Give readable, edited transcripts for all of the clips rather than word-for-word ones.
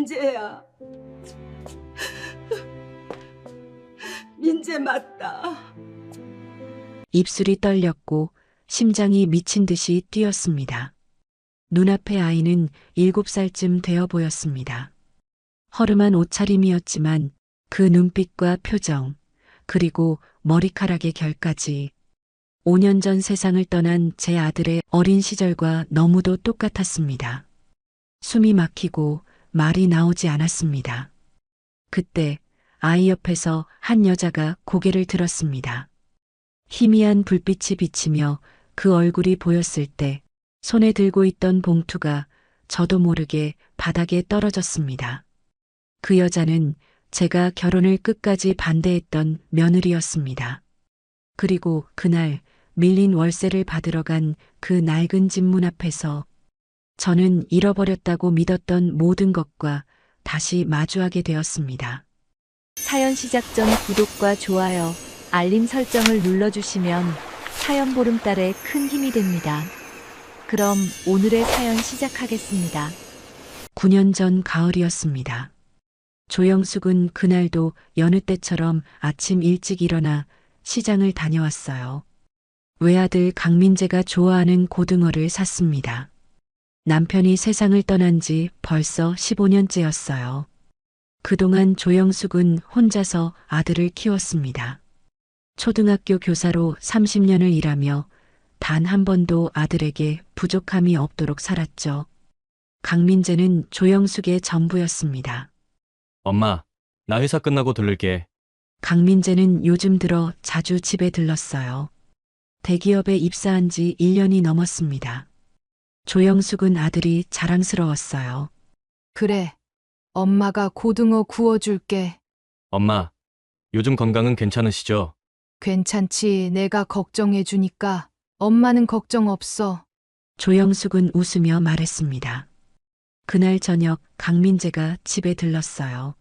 민재야. 민재 맞다. 입술이 떨렸고 심장이 미친 듯이 뛰었습니다. 눈앞의 아이는 7살쯤 되어 보였습니다. 허름한 옷차림이었지만 그 눈빛과 표정, 그리고 머리카락의 결까지 5년 전 세상을 떠난 제 아들의 어린 시절과 너무도 똑같았습니다. 숨이 막히고 말이 나오지 않았습니다. 그때 아이 옆에서 한 여자가 고개를 들었습니다. 희미한 불빛이 비치며 그 얼굴이 보였을 때 손에 들고 있던 봉투가 저도 모르게 바닥에 떨어졌습니다. 그 여자는 제가 결혼을 끝까지 반대했던 며느리였습니다. 그리고 그날 밀린 월세를 받으러 간 그 낡은 집 문 앞에서 저는 잃어버렸다고 믿었던 모든 것과 다시 마주하게 되었습니다. 사연 시작 전 구독과 좋아요, 알림 설정을 눌러주시면 사연 보름달에 큰 힘이 됩니다. 그럼 오늘의 사연 시작하겠습니다. 9년 전 가을이었습니다. 조영숙은 그날도 여느 때처럼 아침 일찍 일어나 시장을 다녀왔어요. 외아들 강민재가 좋아하는 고등어를 샀습니다. 남편이 세상을 떠난 지 벌써 15년째였어요. 그동안 조영숙은 혼자서 아들을 키웠습니다. 초등학교 교사로 30년을 일하며 단 한 번도 아들에게 부족함이 없도록 살았죠. 강민재는 조영숙의 전부였습니다. 엄마, 나 회사 끝나고 들를게. 강민재는 요즘 들어 자주 집에 들렀어요. 대기업에 입사한 지 1년이 넘었습니다. 조영숙은 아들이 자랑스러웠어요. 그래, 엄마가 고등어 구워줄게. 엄마, 요즘 건강은 괜찮으시죠? 괜찮지, 내가 걱정해주니까. 엄마는 걱정 없어. 조영숙은 웃으며 말했습니다. 그날 저녁 강민재가 집에 들렀어요.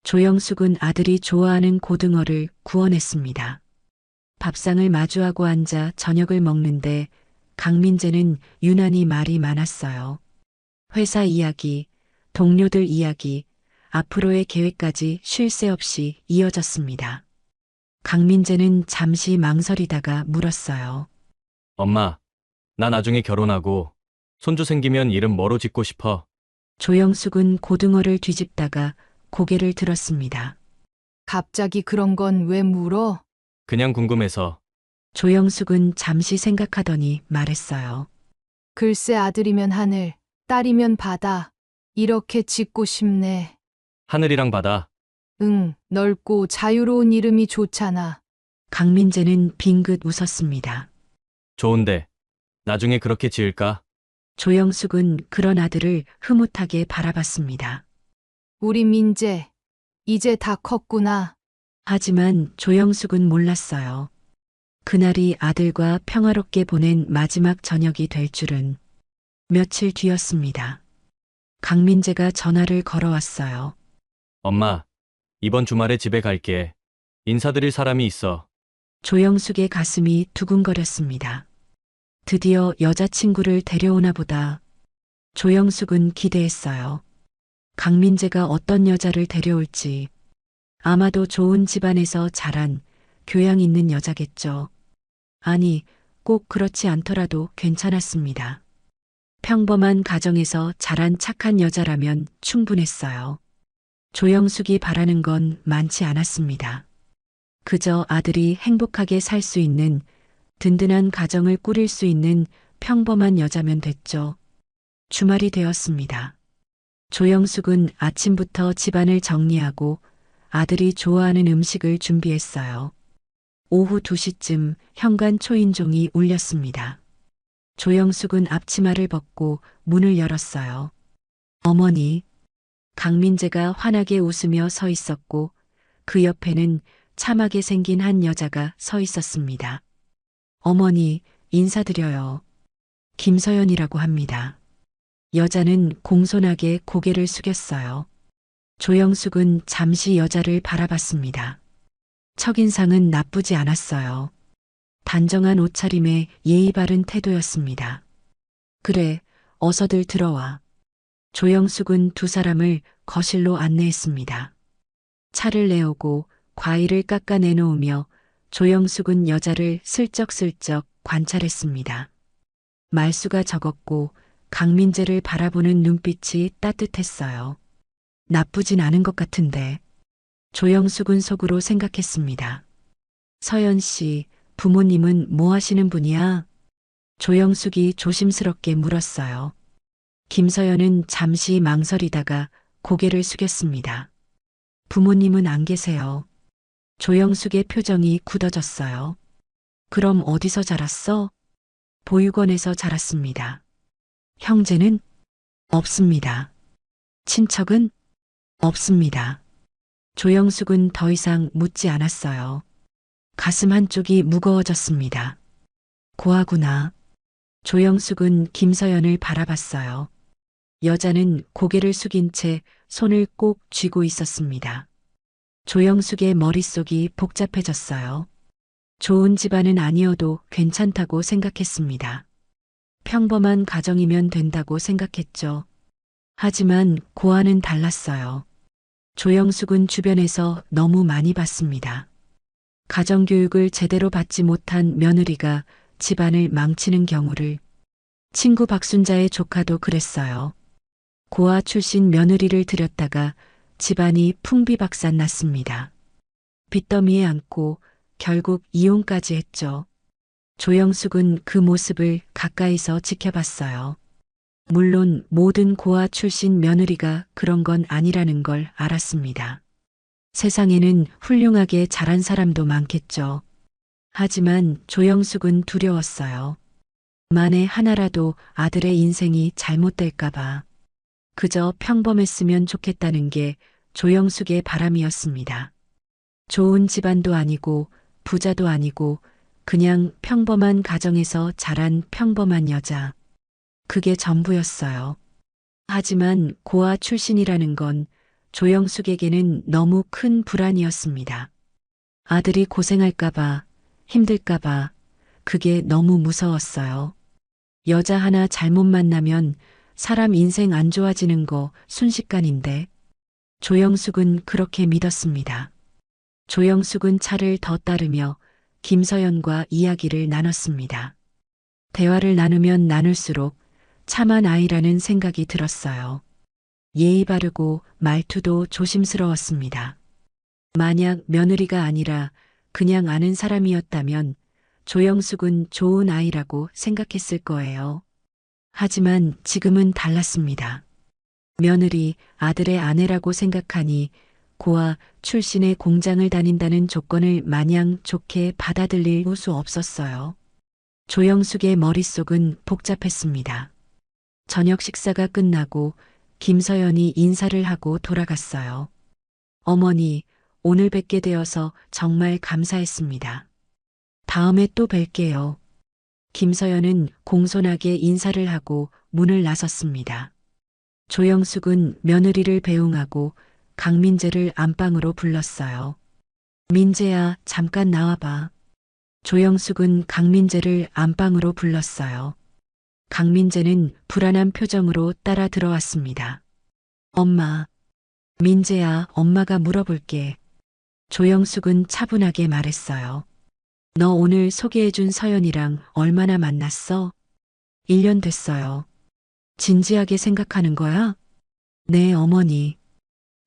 조영숙은 아들이 좋아하는 고등어를 구워냈습니다. 밥상을 마주하고 앉아 저녁을 먹는데 강민재는 유난히 말이 많았어요. 회사 이야기, 동료들 이야기, 앞으로의 계획까지 쉴 새 없이 이어졌습니다. 강민재는 잠시 망설이다가 물었어요. 엄마, 나 나중에 결혼하고 손주 생기면 이름 뭐로 짓고 싶어? 조영숙은 고등어를 뒤집다가 고개를 들었습니다. 갑자기 그런 건 왜 물어? 그냥 궁금해서. 조영숙은 잠시 생각하더니 말했어요. 글쎄, 아들이면 하늘, 딸이면 바다. 이렇게 짓고 싶네. 하늘이랑 바다. 응, 넓고 자유로운 이름이 좋잖아. 강민재는 빙긋 웃었습니다. 좋은데, 나중에 그렇게 지을까? 조영숙은 그런 아들을 흐뭇하게 바라봤습니다. 우리 민재, 이제 다 컸구나. 하지만 조영숙은 몰랐어요. 그날이 아들과 평화롭게 보낸 마지막 저녁이 될 줄은. 며칠 뒤였습니다. 강민재가 전화를 걸어왔어요. 엄마, 이번 주말에 집에 갈게. 인사드릴 사람이 있어. 조영숙의 가슴이 두근거렸습니다. 드디어 여자친구를 데려오나 보다. 조영숙은 기대했어요. 강민재가 어떤 여자를 데려올지. 아마도 좋은 집안에서 자란 교양 있는 여자겠죠. 아니, 꼭 그렇지 않더라도 괜찮았습니다. 평범한 가정에서 자란 착한 여자라면 충분했어요. 조영숙이 바라는 건 많지 않았습니다. 그저 아들이 행복하게 살 수 있는 든든한 가정을 꾸릴 수 있는 평범한 여자면 됐죠. 주말이 되었습니다. 조영숙은 아침부터 집안을 정리하고 아들이 좋아하는 음식을 준비했어요. 오후 2시쯤 현관 초인종이 울렸습니다. 조영숙은 앞치마를 벗고 문을 열었어요. 어머니. 강민재가 환하게 웃으며 서 있었고 그 옆에는 참하게 생긴 한 여자가 서 있었습니다. 어머니, 인사드려요. 김서연이라고 합니다. 여자는 공손하게 고개를 숙였어요. 조영숙은 잠시 여자를 바라봤습니다. 첫인상은 나쁘지 않았어요. 단정한 옷차림에 예의 바른 태도였습니다. 그래, 어서들 들어와. 조영숙은 두 사람을 거실로 안내했습니다. 차를 내오고 과일을 깎아 내놓으며 조영숙은 여자를 슬쩍슬쩍 관찰했습니다. 말수가 적었고 강민재를 바라보는 눈빛이 따뜻했어요. 나쁘진 않은 것 같은데. 조영숙은 속으로 생각했습니다. 서연 씨, 부모님은 뭐 하시는 분이야? 조영숙이 조심스럽게 물었어요. 김서연은 잠시 망설이다가 고개를 숙였습니다. 부모님은 안 계세요. 조영숙의 표정이 굳어졌어요. 그럼 어디서 자랐어? 보육원에서 자랐습니다. 형제는? 없습니다. 친척은? 없습니다. 조영숙은 더 이상 묻지 않았어요. 가슴 한쪽이 무거워졌습니다. 고아구나. 조영숙은 김서연을 바라봤어요. 여자는 고개를 숙인 채 손을 꼭 쥐고 있었습니다. 조영숙의 머릿속이 복잡해졌어요. 좋은 집안은 아니어도 괜찮다고 생각했습니다. 평범한 가정이면 된다고 생각했죠. 하지만 고아는 달랐어요. 조영숙은 주변에서 너무 많이 봤습니다. 가정교육을 제대로 받지 못한 며느리가 집안을 망치는 경우를. 친구 박순자의 조카도 그랬어요. 고아 출신 며느리를 들였다가 집안이 풍비박산 났습니다. 빚더미에 안고 결국 이혼까지 했죠. 조영숙은 그 모습을 가까이서 지켜봤어요. 물론 모든 고아 출신 며느리가 그런 건 아니라는 걸 알았습니다. 세상에는 훌륭하게 자란 사람도 많겠죠. 하지만 조영숙은 두려웠어요. 만에 하나라도 아들의 인생이 잘못될까봐. 그저 평범했으면 좋겠다는 게 조영숙의 바람이었습니다. 좋은 집안도 아니고 부자도 아니고 그냥 평범한 가정에서 자란 평범한 여자. 그게 전부였어요. 하지만 고아 출신이라는 건 조영숙에게는 너무 큰 불안이었습니다. 아들이 고생할까봐, 힘들까봐, 그게 너무 무서웠어요. 여자 하나 잘못 만나면 사람 인생 안 좋아지는 거 순식간인데. 조영숙은 그렇게 믿었습니다. 조영숙은 차를 더 따르며 김서연과 이야기를 나눴습니다. 대화를 나누면 나눌수록 참한 아이라는 생각이 들었어요. 예의 바르고 말투도 조심스러웠습니다. 만약 며느리가 아니라 그냥 아는 사람이었다면 조영숙은 좋은 아이라고 생각했을 거예요. 하지만 지금은 달랐습니다. 며느리, 아들의 아내라고 생각하니 고아 출신의 공장을 다닌다는 조건을 마냥 좋게 받아들일 수 없었어요. 조영숙의 머릿속은 복잡했습니다. 저녁 식사가 끝나고 김서연이 인사를 하고 돌아갔어요. 어머니, 오늘 뵙게 되어서 정말 감사했습니다. 다음에 또 뵐게요. 김서연은 공손하게 인사를 하고 문을 나섰습니다. 조영숙은 며느리를 배웅하고 강민재를 안방으로 불렀어요. 민재야, 잠깐 나와봐. 조영숙은 강민재를 안방으로 불렀어요. 강민재는 불안한 표정으로 따라 들어왔습니다. 엄마. 민재야, 엄마가 물어볼게. 조영숙은 차분하게 말했어요. 너 오늘 소개해준 서연이랑 얼마나 만났어? 1년 됐어요. 진지하게 생각하는 거야? 네, 어머니.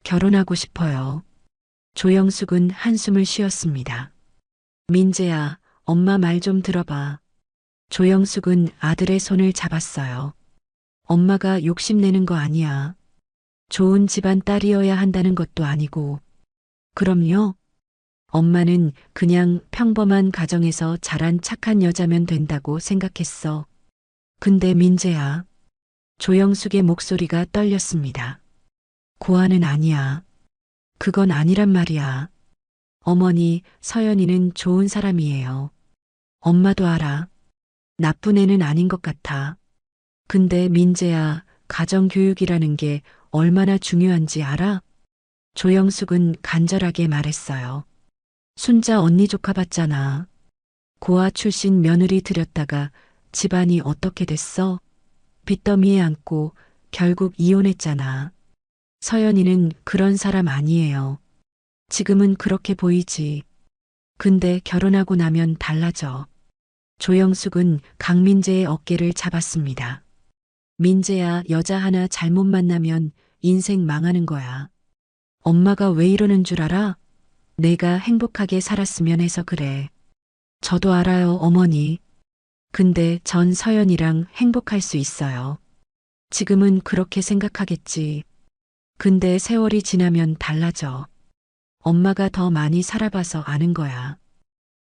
결혼하고 싶어요. 조영숙은 한숨을 쉬었습니다. 민재야, 엄마 말 좀 들어봐. 조영숙은 아들의 손을 잡았어요. 엄마가 욕심내는 거 아니야. 좋은 집안 딸이어야 한다는 것도 아니고. 그럼요. 엄마는 그냥 평범한 가정에서 자란 착한 여자면 된다고 생각했어. 근데 민재야. 조영숙의 목소리가 떨렸습니다. 고아는 아니야. 그건 아니란 말이야. 어머니, 서연이는 좋은 사람이에요. 엄마도 알아. 나쁜 애는 아닌 것 같아. 근데 민재야, 가정교육이라는 게 얼마나 중요한지 알아? 조영숙은 간절하게 말했어요. 순자 언니 조카 봤잖아. 고아 출신 며느리 들였다가 집안이 어떻게 됐어? 빚더미에 안고 결국 이혼했잖아. 서연이는 그런 사람 아니에요. 지금은 그렇게 보이지. 근데 결혼하고 나면 달라져. 조영숙은 강민재의 어깨를 잡았습니다. 민재야, 여자 하나 잘못 만나면 인생 망하는 거야. 엄마가 왜 이러는 줄 알아? 내가 행복하게 살았으면 해서 그래. 저도 알아요, 어머니. 근데 전 서연이랑 행복할 수 있어요. 지금은 그렇게 생각하겠지. 근데 세월이 지나면 달라져. 엄마가 더 많이 살아봐서 아는 거야.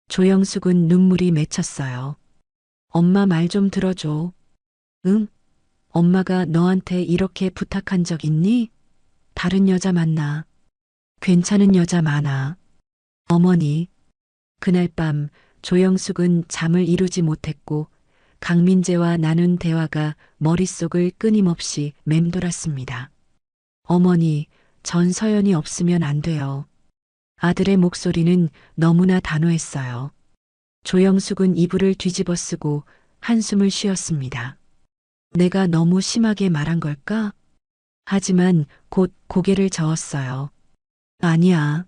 조영숙은 눈물이 맺혔어요. 엄마 말 좀 들어줘. 응? 엄마가 너한테 이렇게 부탁한 적 있니? 다른 여자 만나. 괜찮은 여자 많아. 어머니. 그날 밤 조영숙은 잠을 이루지 못했고 강민재와 나눈 대화가 머릿속을 끊임없이 맴돌았습니다. 어머니, 전 서연이 없으면 안 돼요. 아들의 목소리는 너무나 단호했어요. 조영숙은 이불을 뒤집어 쓰고 한숨을 쉬었습니다. 내가 너무 심하게 말한 걸까? 하지만 곧 고개를 저었어요. 아니야.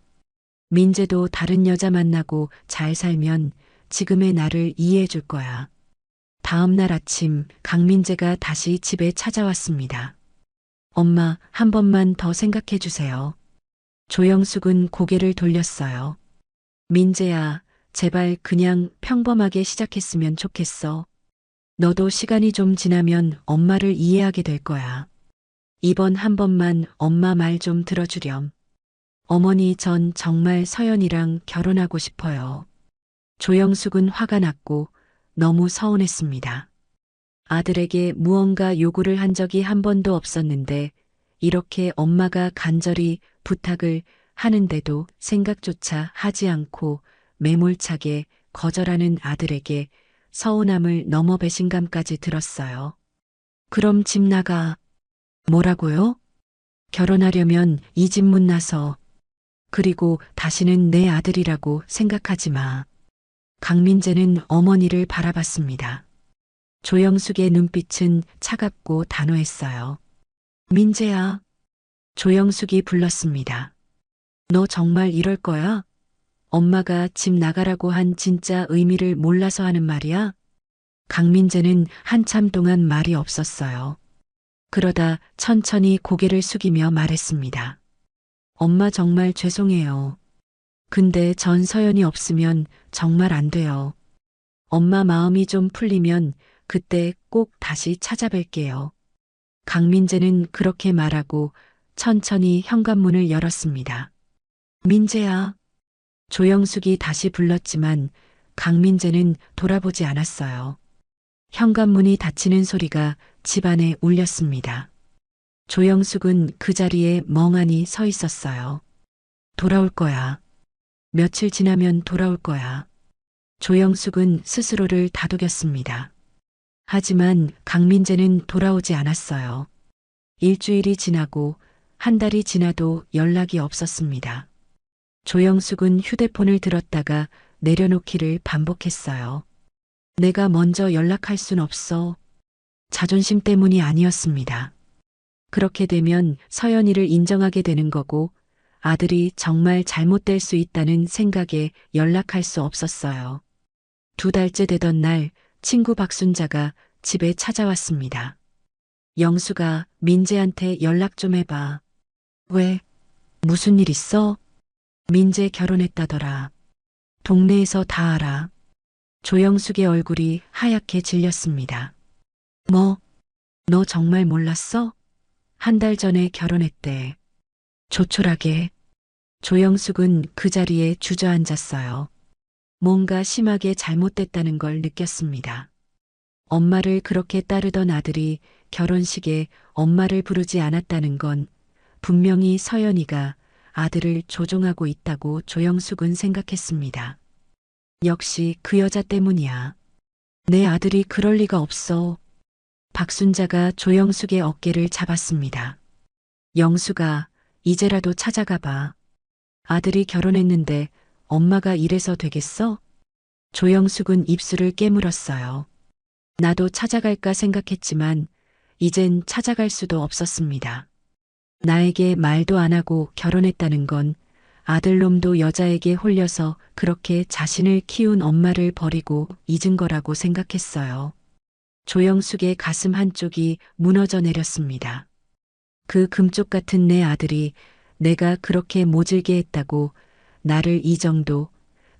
민재도 다른 여자 만나고 잘 살면 지금의 나를 이해해 줄 거야. 다음 날 아침 강민재가 다시 집에 찾아왔습니다. 엄마, 한 번만 더 생각해 주세요. 조영숙은 고개를 돌렸어요. 민재야, 제발 그냥 평범하게 시작했으면 좋겠어. 너도 시간이 좀 지나면 엄마를 이해하게 될 거야. 이번 한 번만 엄마 말 좀 들어주렴. 어머니, 전 정말 서연이랑 결혼하고 싶어요. 조영숙은 화가 났고 너무 서운했습니다. 아들에게 무언가 요구를 한 적이 한 번도 없었는데 이렇게 엄마가 간절히 부탁을 하는데도 생각조차 하지 않고 매몰차게 거절하는 아들에게 서운함을 넘어 배신감까지 들었어요. 그럼 집 나가. 뭐라고요? 결혼하려면 이 집 문 나서. 그리고 다시는 내 아들이라고 생각하지 마. 강민재는 어머니를 바라봤습니다. 조영숙의 눈빛은 차갑고 단호했어요. 민재야. 조영숙이 불렀습니다. 너 정말 이럴 거야? 엄마가 집 나가라고 한 진짜 의미를 몰라서 하는 말이야? 강민재는 한참 동안 말이 없었어요. 그러다 천천히 고개를 숙이며 말했습니다. 엄마 정말 죄송해요. 근데 전 서연이 없으면 정말 안 돼요. 엄마 마음이 좀 풀리면 그때 꼭 다시 찾아뵐게요. 강민재는 그렇게 말하고 천천히 현관문을 열었습니다. 민재야. 조영숙이 다시 불렀지만 강민재는 돌아보지 않았어요. 현관문이 닫히는 소리가 집안에 울렸습니다. 조영숙은 그 자리에 멍하니 서 있었어요. 돌아올 거야. 며칠 지나면 돌아올 거야. 조영숙은 스스로를 다독였습니다. 하지만 강민재는 돌아오지 않았어요. 일주일이 지나고 한 달이 지나도 연락이 없었습니다. 조영숙은 휴대폰을 들었다가 내려놓기를 반복했어요. 내가 먼저 연락할 순 없어. 자존심 때문이 아니었습니다. 그렇게 되면 서연이를 인정하게 되는 거고 아들이 정말 잘못될 수 있다는 생각에 연락할 수 없었어요. 2달째 되던 날 친구 박순자가 집에 찾아왔습니다. 영수가 민재한테 연락 좀 해봐. 왜? 무슨 일 있어? 민재 결혼했다더라. 동네에서 다 알아. 조영숙의 얼굴이 하얗게 질렸습니다. 뭐? 너 정말 몰랐어? 한 달 전에 결혼했대. 조촐하게. 조영숙은 그 자리에 주저앉았어요. 뭔가 심하게 잘못됐다는 걸 느꼈습니다. 엄마를 그렇게 따르던 아들이 결혼식에 엄마를 부르지 않았다는 건 분명히 서연이가 아들을 조종하고 있다고 조영숙은 생각했습니다. 역시 그 여자 때문이야. 내 아들이 그럴 리가 없어. 박순자가 조영숙의 어깨를 잡았습니다. 영숙아, 이제라도 찾아가 봐. 아들이 결혼했는데 엄마가 이래서 되겠어? 조영숙은 입술을 깨물었어요. 나도 찾아갈까 생각했지만 이젠 찾아갈 수도 없었습니다. 나에게 말도 안 하고 결혼했다는 건 아들놈도 여자에게 홀려서 그렇게 자신을 키운 엄마를 버리고 잊은 거라고 생각했어요. 조영숙의 가슴 한쪽이 무너져 내렸습니다. 그 금쪽 같은 내 아들이 내가 그렇게 모질게 했다고 나를 이 정도,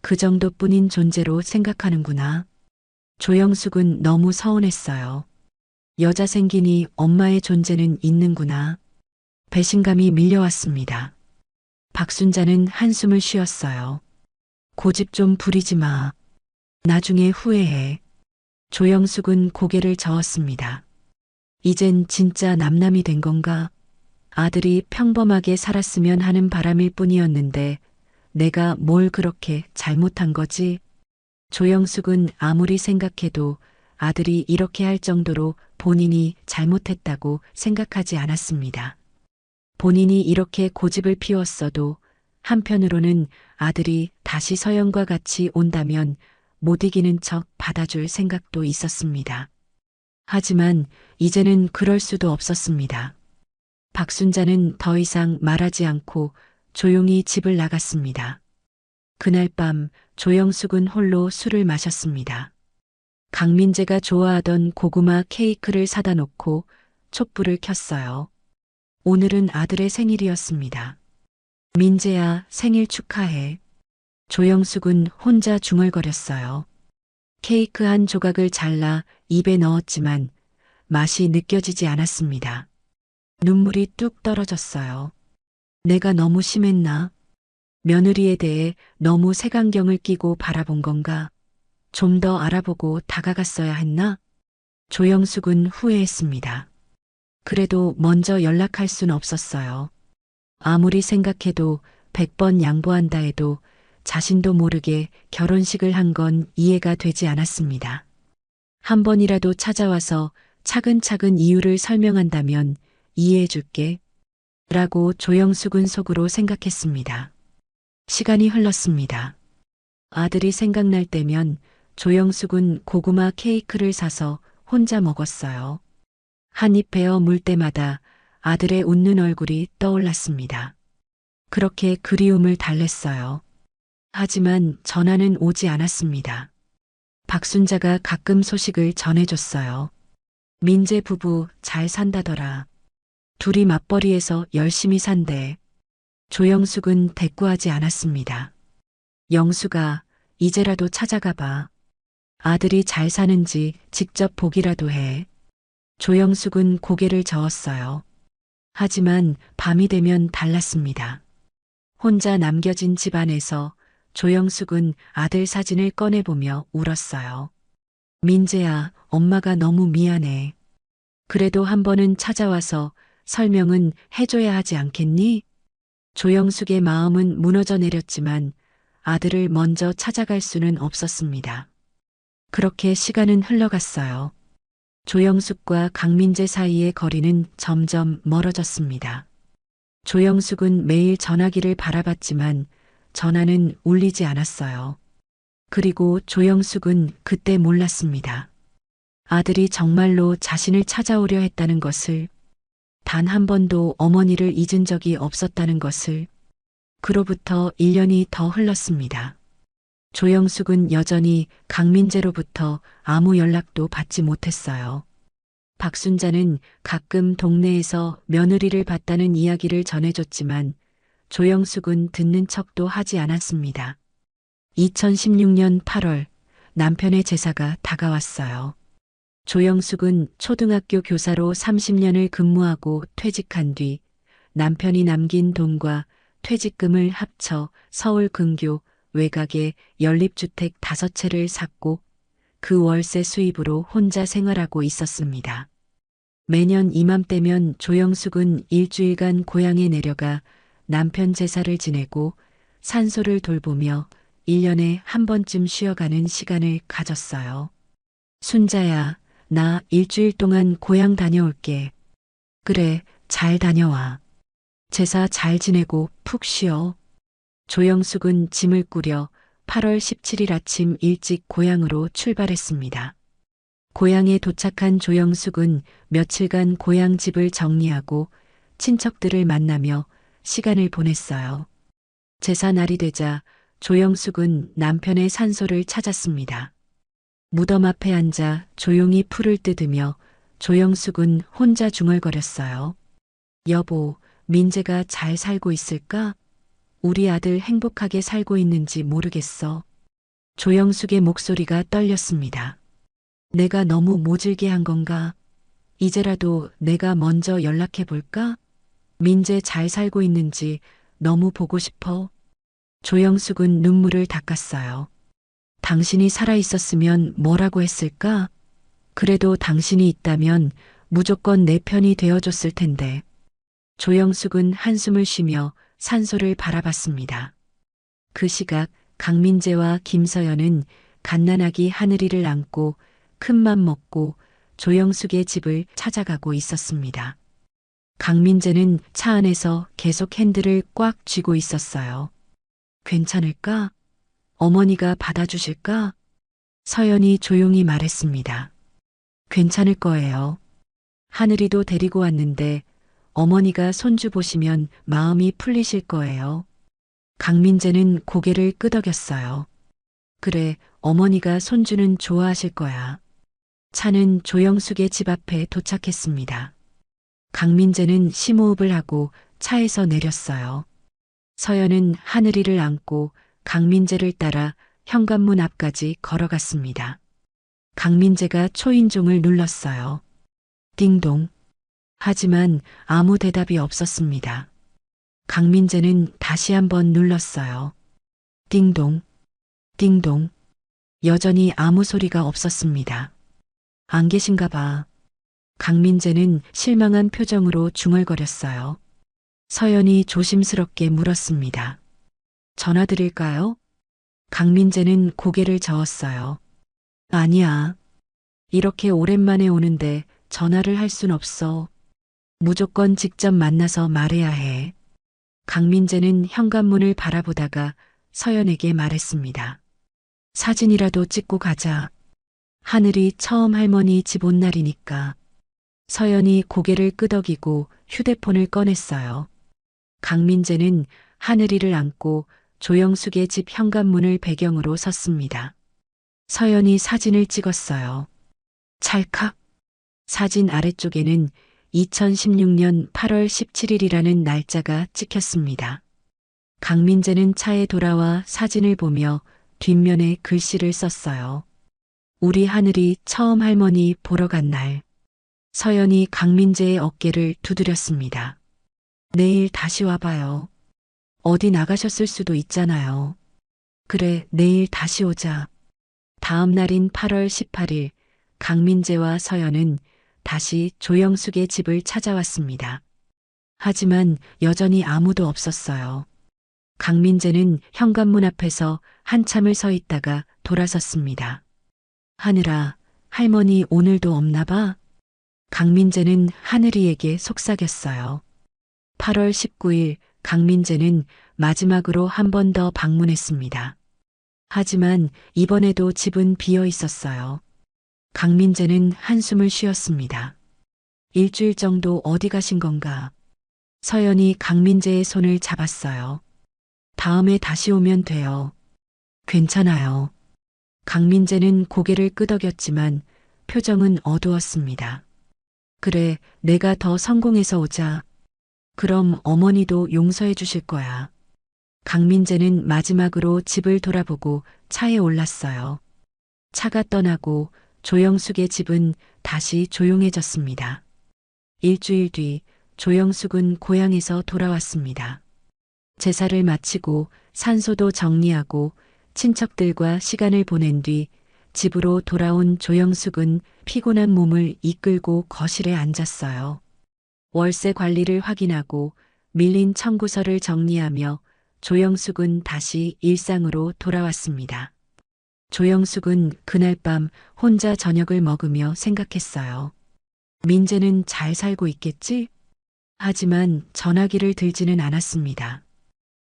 그 정도뿐인 존재로 생각하는구나. 조영숙은 너무 서운했어요. 여자 생기니 엄마의 존재는 있는구나. 배신감이 밀려왔습니다. 박순자는 한숨을 쉬었어요. 고집 좀 부리지 마. 나중에 후회해. 조영숙은 고개를 저었습니다. 이젠 진짜 남남이 된 건가? 아들이 평범하게 살았으면 하는 바람일 뿐이었는데 내가 뭘 그렇게 잘못한 거지? 조영숙은 아무리 생각해도 아들이 이렇게 할 정도로 본인이 잘못했다고 생각하지 않았습니다. 본인이 이렇게 고집을 피웠어도 한편으로는 아들이 다시 서영과 같이 온다면 못 이기는 척 받아줄 생각도 있었습니다. 하지만 이제는 그럴 수도 없었습니다. 박순자는 더 이상 말하지 않고 조용히 집을 나갔습니다. 그날 밤 조영숙은 홀로 술을 마셨습니다. 강민재가 좋아하던 고구마 케이크를 사다 놓고 촛불을 켰어요. 오늘은 아들의 생일이었습니다. 민재야, 생일 축하해. 조영숙은 혼자 중얼거렸어요. 케이크 한 조각을 잘라 입에 넣었지만 맛이 느껴지지 않았습니다. 눈물이 뚝 떨어졌어요. 내가 너무 심했나? 며느리에 대해 너무 색안경을 끼고 바라본 건가? 좀 더 알아보고 다가갔어야 했나? 조영숙은 후회했습니다. 그래도 먼저 연락할 순 없었어요. 아무리 생각해도 100번 양보한다 해도 자신도 모르게 결혼식을 한 건 이해가 되지 않았습니다. 한 번이라도 찾아와서 차근차근 이유를 설명한다면 이해해줄게. 라고 조영숙은 속으로 생각했습니다. 시간이 흘렀습니다. 아들이 생각날 때면 조영숙은 고구마 케이크를 사서 혼자 먹었어요. 한 입 베어 물 때마다 아들의 웃는 얼굴이 떠올랐습니다. 그렇게 그리움을 달랬어요. 하지만 전화는 오지 않았습니다. 박순자가 가끔 소식을 전해줬어요. 민재 부부 잘 산다더라. 둘이 맞벌이에서 열심히 산대. 조영숙은 대꾸하지 않았습니다. 영수가 이제라도 찾아가 봐. 아들이 잘 사는지 직접 보기라도 해. 조영숙은 고개를 저었어요. 하지만 밤이 되면 달랐습니다. 혼자 남겨진 집안에서 조영숙은 아들 사진을 꺼내보며 울었어요. 민재야, 엄마가 너무 미안해. 그래도 한 번은 찾아와서 설명은 해줘야 하지 않겠니? 조영숙의 마음은 무너져 내렸지만 아들을 먼저 찾아갈 수는 없었습니다. 그렇게 시간은 흘러갔어요. 조영숙과 강민재 사이의 거리는 점점 멀어졌습니다. 조영숙은 매일 전화기를 바라봤지만 전화는 울리지 않았어요. 그리고 조영숙은 그때 몰랐습니다. 아들이 정말로 자신을 찾아오려 했다는 것을, 단 한 번도 어머니를 잊은 적이 없었다는 것을. 그로부터 1년이 더 흘렀습니다. 조영숙은 여전히 강민재로부터 아무 연락도 받지 못했어요. 박순자는 가끔 동네에서 며느리를 봤다는 이야기를 전해줬지만 조영숙은 듣는 척도 하지 않았습니다. 2016년 8월 남편의 제사가 다가왔어요. 조영숙은 초등학교 교사로 30년을 근무하고 퇴직한 뒤 남편이 남긴 돈과 퇴직금을 합쳐 서울 근교 외곽에 연립주택 5채를 샀고 그 월세 수입으로 혼자 생활하고 있었습니다. 매년 이맘때면 조영숙은 일주일간 고향에 내려가 남편 제사를 지내고 산소를 돌보며 1년에 한 번쯤 쉬어가는 시간을 가졌어요. 순자야, 나 일주일 동안 고향 다녀올게. 그래, 잘 다녀와. 제사 잘 지내고 푹 쉬어. 조영숙은 짐을 꾸려 8월 17일 아침 일찍 고향으로 출발했습니다. 고향에 도착한 조영숙은 며칠간 고향 집을 정리하고 친척들을 만나며 시간을 보냈어요. 제사 날이 되자 조영숙은 남편의 산소를 찾았습니다. 무덤 앞에 앉아 조용히 풀을 뜯으며 조영숙은 혼자 중얼거렸어요. 여보, 민재가 잘 살고 있을까? 우리 아들 행복하게 살고 있는지 모르겠어. 조영숙의 목소리가 떨렸습니다. 내가 너무 모질게 한 건가? 이제라도 내가 먼저 연락해 볼까? 민재 잘 살고 있는지 너무 보고 싶어. 조영숙은 눈물을 닦았어요. 당신이 살아 있었으면 뭐라고 했을까? 그래도 당신이 있다면 무조건 내 편이 되어줬을 텐데. 조영숙은 한숨을 쉬며 산소를 바라봤습니다. 그 시각 강민재와 김서연은 갓난아기 하늘이를 안고 큰맘 먹고 조영숙의 집을 찾아가고 있었습니다. 강민재는 차 안에서 계속 핸들을 꽉 쥐고 있었어요. 괜찮을까? 어머니가 받아주실까? 서연이 조용히 말했습니다. 괜찮을 거예요. 하늘이도 데리고 왔는데 어머니가 손주 보시면 마음이 풀리실 거예요. 강민재는 고개를 끄덕였어요. 그래, 어머니가 손주는 좋아하실 거야. 차는 조영숙의 집 앞에 도착했습니다. 강민재는 심호흡을 하고 차에서 내렸어요. 서연은 하늘이를 안고 강민재를 따라 현관문 앞까지 걸어갔습니다. 강민재가 초인종을 눌렀어요. 띵동. 하지만 아무 대답이 없었습니다. 강민재는 다시 한번 눌렀어요. 띵동. 띵동. 여전히 아무 소리가 없었습니다. 안 계신가 봐. 강민재는 실망한 표정으로 중얼거렸어요. 서연이 조심스럽게 물었습니다. 전화 드릴까요? 강민재는 고개를 저었어요. 아니야. 이렇게 오랜만에 오는데 전화를 할 순 없어. 무조건 직접 만나서 말해야 해. 강민재는 현관문을 바라보다가 서연에게 말했습니다. 사진이라도 찍고 가자. 하늘이 처음 할머니 집 온 날이니까. 서연이 고개를 끄덕이고 휴대폰을 꺼냈어요. 강민재는 하늘이를 안고 조영숙의 집 현관문을 배경으로 섰습니다. 서연이 사진을 찍었어요. 찰칵. 사진 아래쪽에는 2016년 8월 17일이라는 날짜가 찍혔습니다. 강민재는 차에 돌아와 사진을 보며 뒷면에 글씨를 썼어요. 우리 하늘이 처음 할머니 보러 간 날. 서연이 강민재의 어깨를 두드렸습니다. 내일 다시 와봐요. 어디 나가셨을 수도 있잖아요. 그래, 내일 다시 오자. 다음 날인 8월 18일, 강민재와 서연은 다시 조영숙의 집을 찾아왔습니다. 하지만 여전히 아무도 없었어요. 강민재는 현관문 앞에서 한참을 서 있다가 돌아섰습니다. 하늘아, 할머니 오늘도 없나 봐? 강민재는 하늘이에게 속삭였어요. 8월 19일 강민재는 마지막으로 한 번 더 방문했습니다. 하지만 이번에도 집은 비어 있었어요. 강민재는 한숨을 쉬었습니다. 일주일 정도 어디 가신 건가? 서연이 강민재의 손을 잡았어요. 다음에 다시 오면 돼요. 괜찮아요. 강민재는 고개를 끄덕였지만 표정은 어두웠습니다. 그래, 내가 더 성공해서 오자. 그럼 어머니도 용서해 주실 거야. 강민재는 마지막으로 집을 돌아보고 차에 올랐어요. 차가 떠나고 조영숙의 집은 다시 조용해졌습니다. 일주일 뒤 조영숙은 고향에서 돌아왔습니다. 제사를 마치고 산소도 정리하고 친척들과 시간을 보낸 뒤 집으로 돌아온 조영숙은 피곤한 몸을 이끌고 거실에 앉았어요. 월세 관리를 확인하고 밀린 청구서를 정리하며 조영숙은 다시 일상으로 돌아왔습니다. 조영숙은 그날 밤 혼자 저녁을 먹으며 생각했어요. 민재는 잘 살고 있겠지? 하지만 전화기를 들지는 않았습니다.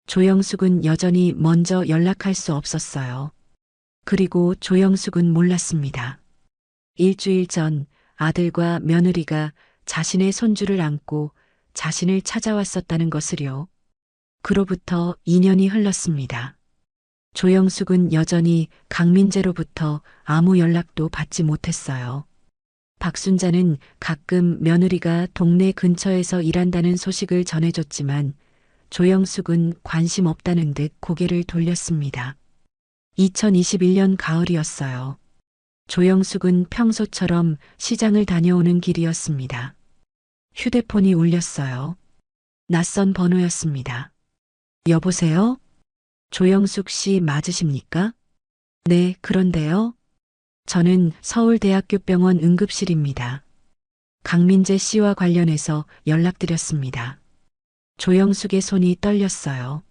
조영숙은 여전히 먼저 연락할 수 없었어요. 그리고 조영숙은 몰랐습니다. 일주일 전 아들과 며느리가 자신의 손주를 안고 자신을 찾아왔었다는 것을요. 그로부터 2년이 흘렀습니다. 조영숙은 여전히 강민재로부터 아무 연락도 받지 못했어요. 박순자는 가끔 며느리가 동네 근처에서 일한다는 소식을 전해줬지만 조영숙은 관심 없다는 듯 고개를 돌렸습니다. 2021년 가을이었어요. 조영숙은 평소처럼 시장을 다녀오는 길이었습니다. 휴대폰이 울렸어요. 낯선 번호였습니다. 여보세요? 조영숙 씨 맞으십니까? 네, 그런데요. 저는 서울대학교 병원 응급실입니다. 강민재 씨와 관련해서 연락드렸습니다. 조영숙의 손이 떨렸어요.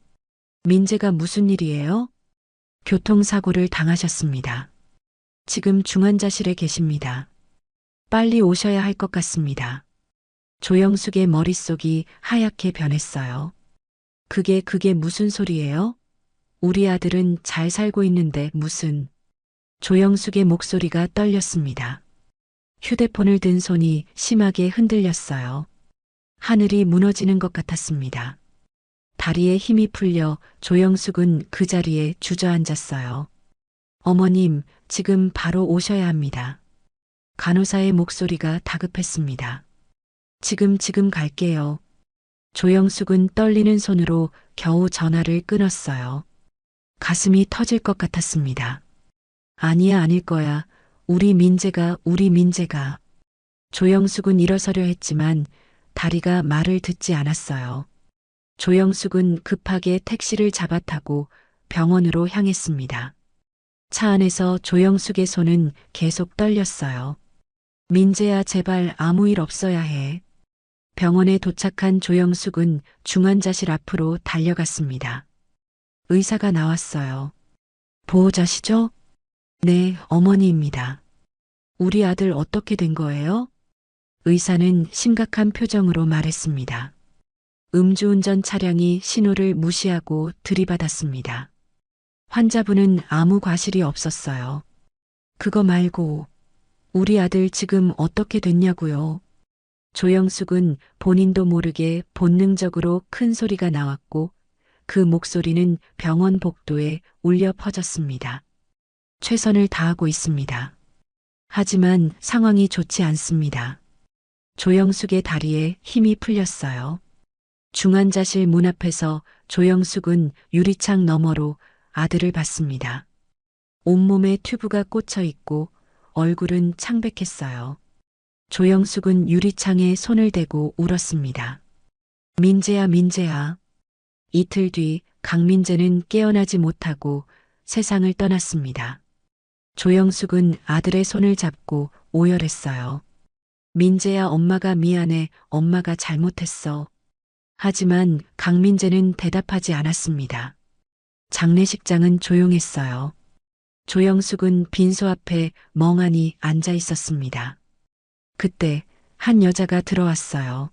민재가 무슨 일이에요? 교통사고를 당하셨습니다. 지금 중환자실에 계십니다. 빨리 오셔야 할 것 같습니다. 조영숙의 머릿속이 하얗게 변했어요. 그게 무슨 소리예요? 우리 아들은 잘 살고 있는데 무슨... 조영숙의 목소리가 떨렸습니다. 휴대폰을 든 손이 심하게 흔들렸어요. 하늘이 무너지는 것 같았습니다. 다리에 힘이 풀려 조영숙은 그 자리에 주저앉았어요. 어머님, 지금 바로 오셔야 합니다. 간호사의 목소리가 다급했습니다. 지금 갈게요. 조영숙은 떨리는 손으로 겨우 전화를 끊었어요. 가슴이 터질 것 같았습니다. 아니야, 아닐 거야. 우리 민재가. 조영숙은 일어서려 했지만 다리가 말을 듣지 않았어요. 조영숙은 급하게 택시를 잡아타고 병원으로 향했습니다. 차 안에서 조영숙의 손은 계속 떨렸어요. 민재야, 제발 아무 일 없어야 해. 병원에 도착한 조영숙은 중환자실 앞으로 달려갔습니다. 의사가 나왔어요. 보호자시죠? 네, 어머니입니다. 우리 아들 어떻게 된 거예요? 의사는 심각한 표정으로 말했습니다. 음주운전 차량이 신호를 무시하고 들이받았습니다. 환자분은 아무 과실이 없었어요. 그거 말고 우리 아들 지금 어떻게 됐냐고요? 조영숙은 본인도 모르게 본능적으로 큰 소리가 나왔고 그 목소리는 병원 복도에 울려 퍼졌습니다. 최선을 다하고 있습니다. 하지만 상황이 좋지 않습니다. 조영숙의 다리에 힘이 풀렸어요. 중환자실 문 앞에서 조영숙은 유리창 너머로 아들을 봤습니다. 온몸에 튜브가 꽂혀 있고 얼굴은 창백했어요. 조영숙은 유리창에 손을 대고 울었습니다. 민재야. 이틀 뒤 강민재는 깨어나지 못하고 세상을 떠났습니다. 조영숙은 아들의 손을 잡고 오열했어요. 민재야, 엄마가 미안해. 엄마가 잘못했어. 하지만 강민재는 대답하지 않았습니다. 장례식장은 조용했어요. 조영숙은 빈소 앞에 멍하니 앉아 있었습니다. 그때 한 여자가 들어왔어요.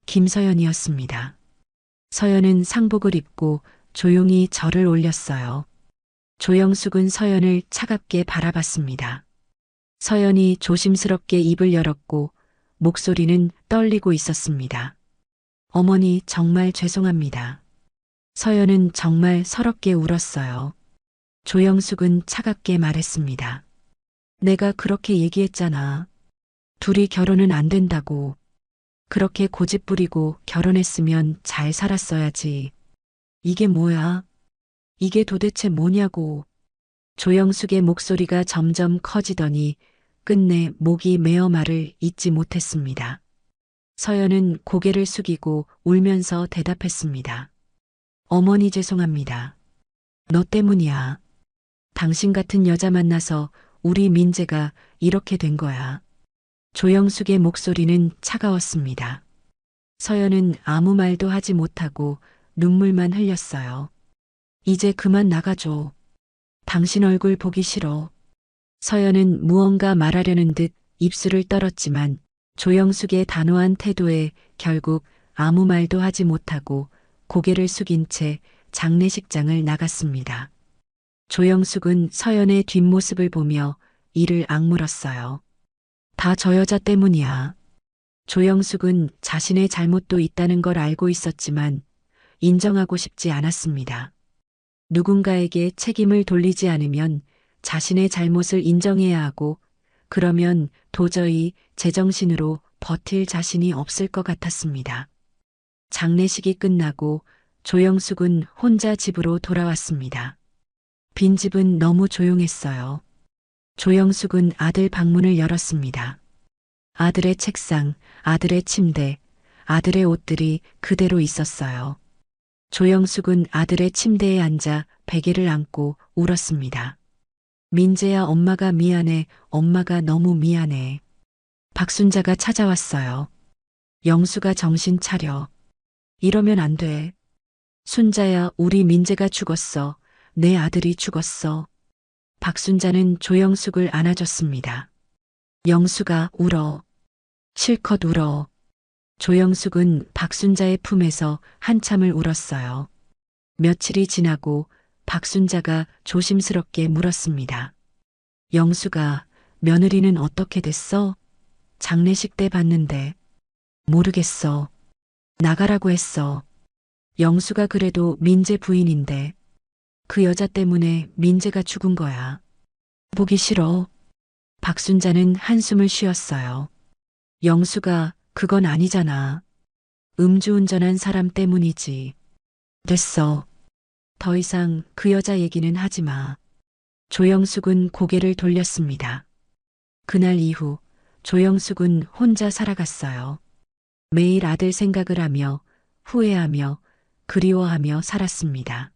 김서연이었습니다. 서연은 상복을 입고 조용히 절을 올렸어요. 조영숙은 서연을 차갑게 바라봤습니다. 서연이 조심스럽게 입을 열었고 목소리는 떨리고 있었습니다. 어머니, 정말 죄송합니다. 서연은 정말 서럽게 울었어요. 조영숙은 차갑게 말했습니다. 내가 그렇게 얘기했잖아. 둘이 결혼은 안 된다고. 그렇게 고집 부리고 결혼했으면 잘 살았어야지. 이게 뭐야? 이게 도대체 뭐냐고. 조영숙의 목소리가 점점 커지더니 끝내 목이 메어 말을 잇지 못했습니다. 서연은 고개를 숙이고 울면서 대답했습니다. 어머니, 죄송합니다. 너 때문이야. 당신 같은 여자 만나서 우리 민재가 이렇게 된 거야. 조영숙의 목소리는 차가웠습니다. 서연은 아무 말도 하지 못하고 눈물만 흘렸어요. 이제 그만 나가줘. 당신 얼굴 보기 싫어. 서연은 무언가 말하려는 듯 입술을 떨었지만 조영숙의 단호한 태도에 결국 아무 말도 하지 못하고 고개를 숙인 채 장례식장을 나갔습니다. 조영숙은 서연의 뒷모습을 보며 이를 악물었어요. 다 저 여자 때문이야. 조영숙은 자신의 잘못도 있다는 걸 알고 있었지만 인정하고 싶지 않았습니다. 누군가에게 책임을 돌리지 않으면 자신의 잘못을 인정해야 하고 그러면 도저히 제정신으로 버틸 자신이 없을 것 같았습니다. 장례식이 끝나고 조영숙은 혼자 집으로 돌아왔습니다. 빈집은 너무 조용했어요. 조영숙은 아들 방문을 열었습니다. 아들의 책상, 아들의 침대, 아들의 옷들이 그대로 있었어요. 조영숙은 아들의 침대에 앉아 베개를 안고 울었습니다. 민재야, 엄마가 미안해. 엄마가 너무 미안해. 박순자가 찾아왔어요. 영수가 정신 차려. 이러면 안 돼. 순자야, 우리 민재가 죽었어. 내 아들이 죽었어. 박순자는 조영숙을 안아줬습니다. 영수가 울어. 실컷 울어. 조영숙은 박순자의 품에서 한참을 울었어요. 며칠이 지나고 박순자가 조심스럽게 물었습니다. 영수가, 며느리는 어떻게 됐어? 장례식 때 봤는데. 모르겠어. 나가라고 했어. 영수가 그래도 민재 부인인데. 그 여자 때문에 민재가 죽은 거야. 보기 싫어. 박순자는 한숨을 쉬었어요. 영수가, 그건 아니잖아. 음주운전한 사람 때문이지. 됐어. 더 이상 그 여자 얘기는 하지 마. 조영숙은 고개를 돌렸습니다. 그날 이후 조영숙은 혼자 살아갔어요. 매일 아들 생각을 하며 후회하며 그리워하며 살았습니다.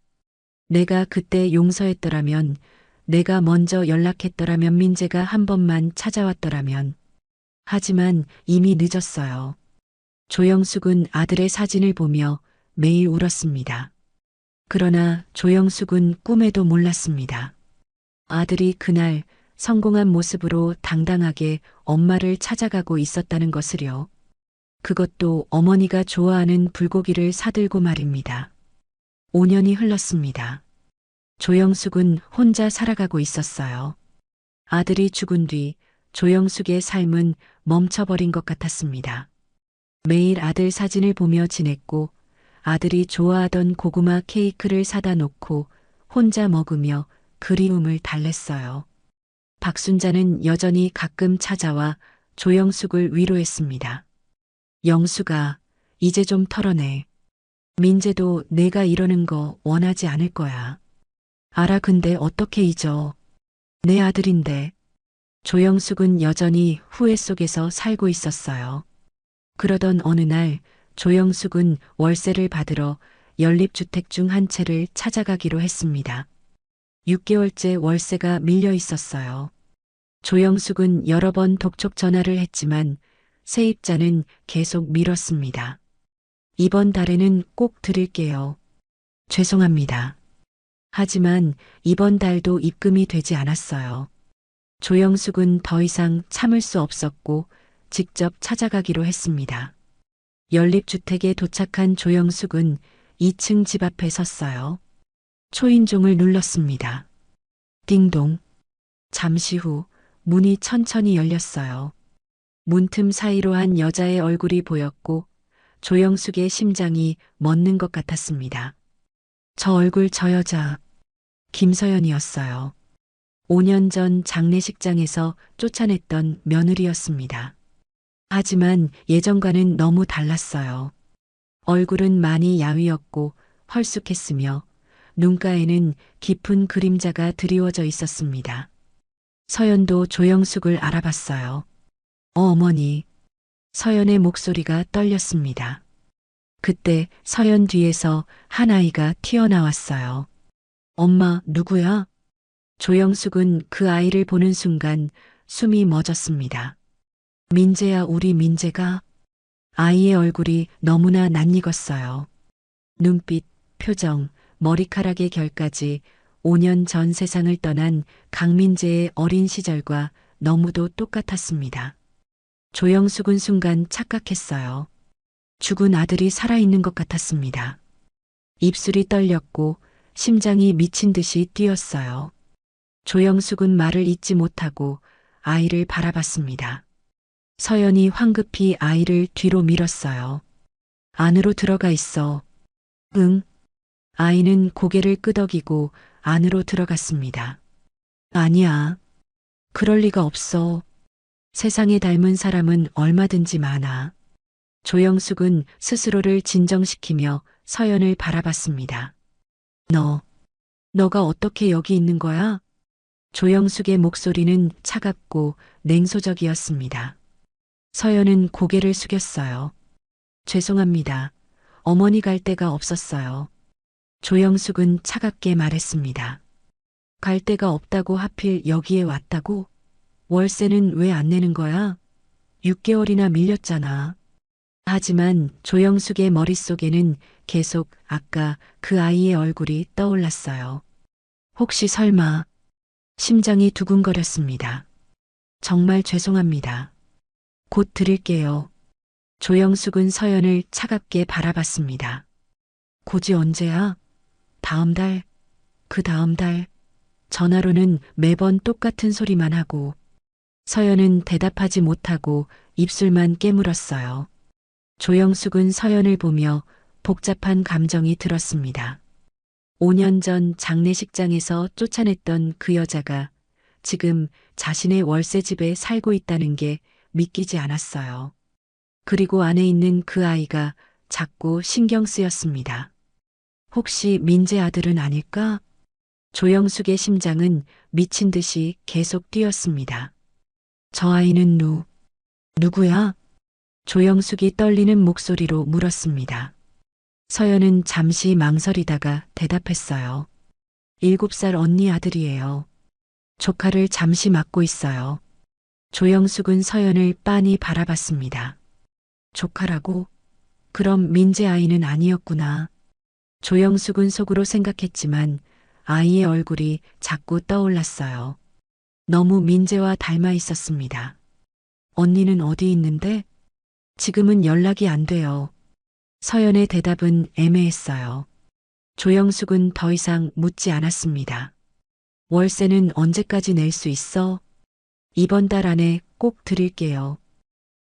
내가 그때 용서했더라면, 내가 먼저 연락했더라면, 민재가 한 번만 찾아왔더라면. 하지만 이미 늦었어요. 조영숙은 아들의 사진을 보며 매일 울었습니다. 그러나 조영숙은 꿈에도 몰랐습니다. 아들이 그날 성공한 모습으로 당당하게 엄마를 찾아가고 있었다는 것을요. 그것도 어머니가 좋아하는 불고기를 사들고 말입니다. 5년이 흘렀습니다. 조영숙은 혼자 살아가고 있었어요. 아들이 죽은 뒤 조영숙의 삶은 멈춰버린 것 같았습니다. 매일 아들 사진을 보며 지냈고 아들이 좋아하던 고구마 케이크를 사다 놓고 혼자 먹으며 그리움을 달랬어요. 박순자는 여전히 가끔 찾아와 조영숙을 위로했습니다. 영수가, 이제 좀 털어내. 민재도 내가 이러는 거 원하지 않을 거야. 알아. 근데 어떻게 잊어. 내 아들인데. 조영숙은 여전히 후회 속에서 살고 있었어요. 그러던 어느 날 조영숙은 월세를 받으러 연립주택 중 한 채를 찾아가기로 했습니다. 6개월째 월세가 밀려 있었어요. 조영숙은 여러 번 독촉 전화를 했지만 세입자는 계속 미뤘습니다. 이번 달에는 꼭 드릴게요. 죄송합니다. 하지만 이번 달도 입금이 되지 않았어요. 조영숙은 더 이상 참을 수 없었고 직접 찾아가기로 했습니다. 연립주택에 도착한 조영숙은 2층 집 앞에 섰어요. 초인종을 눌렀습니다. 띵동. 잠시 후 문이 천천히 열렸어요. 문틈 사이로 한 여자의 얼굴이 보였고 조영숙의 심장이 멎는 것 같았습니다. 저 얼굴, 저 여자. 김서연이었어요. 5년 전 장례식장에서 쫓아냈던 며느리였습니다. 하지만 예전과는 너무 달랐어요. 얼굴은 많이 야위었고 헐쑥했으며 눈가에는 깊은 그림자가 드리워져 있었습니다. 서연도 조영숙을 알아봤어요. 어머니. 서연의 목소리가 떨렸습니다. 그때 서연 뒤에서 한 아이가 튀어나왔어요. 엄마, 누구야? 조영숙은 그 아이를 보는 순간 숨이 멎었습니다. 민재야, 우리 민재가. 아이의 얼굴이 너무나 낯익었어요. 눈빛, 표정, 머리카락의 결까지 5년 전 세상을 떠난 강민재의 어린 시절과 너무도 똑같았습니다. 조영숙은 순간 착각했어요. 죽은 아들이 살아있는 것 같았습니다. 입술이 떨렸고 심장이 미친 듯이 뛰었어요. 조영숙은 말을 잇지 못하고 아이를 바라봤습니다. 서연이 황급히 아이를 뒤로 밀었어요. 안으로 들어가 있어. 응. 아이는 고개를 끄덕이고 안으로 들어갔습니다. 아니야. 그럴 리가 없어. 세상에 닮은 사람은 얼마든지 많아. 조영숙은 스스로를 진정시키며 서연을 바라봤습니다. 너가 어떻게 여기 있는 거야? 조영숙의 목소리는 차갑고 냉소적이었습니다. 서연은 고개를 숙였어요. 죄송합니다. 어머니 갈 데가 없었어요. 조영숙은 차갑게 말했습니다. 갈 데가 없다고 하필 여기에 왔다고? 월세는 왜 안 내는 거야? 6개월이나 밀렸잖아. 하지만 조영숙의 머릿속에는 계속 아까 그 아이의 얼굴이 떠올랐어요. 혹시 설마 심장이 두근거렸습니다. 정말 죄송합니다. 곧 드릴게요. 조영숙은 서연을 차갑게 바라봤습니다. 고지 언제야? 다음 달? 그 다음 달? 전화로는 매번 똑같은 소리만 하고 서연은 대답하지 못하고 입술만 깨물었어요. 조영숙은 서연을 보며 복잡한 감정이 들었습니다. 5년 전 장례식장에서 쫓아냈던 그 여자가 지금 자신의 월세집에 살고 있다는 게 믿기지 않았어요. 그리고 안에 있는 그 아이가 자꾸 신경 쓰였습니다. 혹시 민재 아들은 아닐까? 조영숙의 심장은 미친 듯이 계속 뛰었습니다. 저 아이는 누구야? 조영숙이 떨리는 목소리로 물었습니다. 서연은 잠시 망설이다가 대답했어요. 7살 언니 아들이에요. 조카를 잠시 맡고 있어요. 조영숙은 서연을 빤히 바라봤습니다. 조카라고? 그럼 민재 아이는 아니었구나. 조영숙은 속으로 생각했지만 아이의 얼굴이 자꾸 떠올랐어요. 너무 민재와 닮아 있었습니다. 언니는 어디 있는데? 지금은 연락이 안 돼요. 서연의 대답은 애매했어요. 조영숙은 더 이상 묻지 않았습니다. 월세는 언제까지 낼 수 있어? 이번 달 안에 꼭 드릴게요.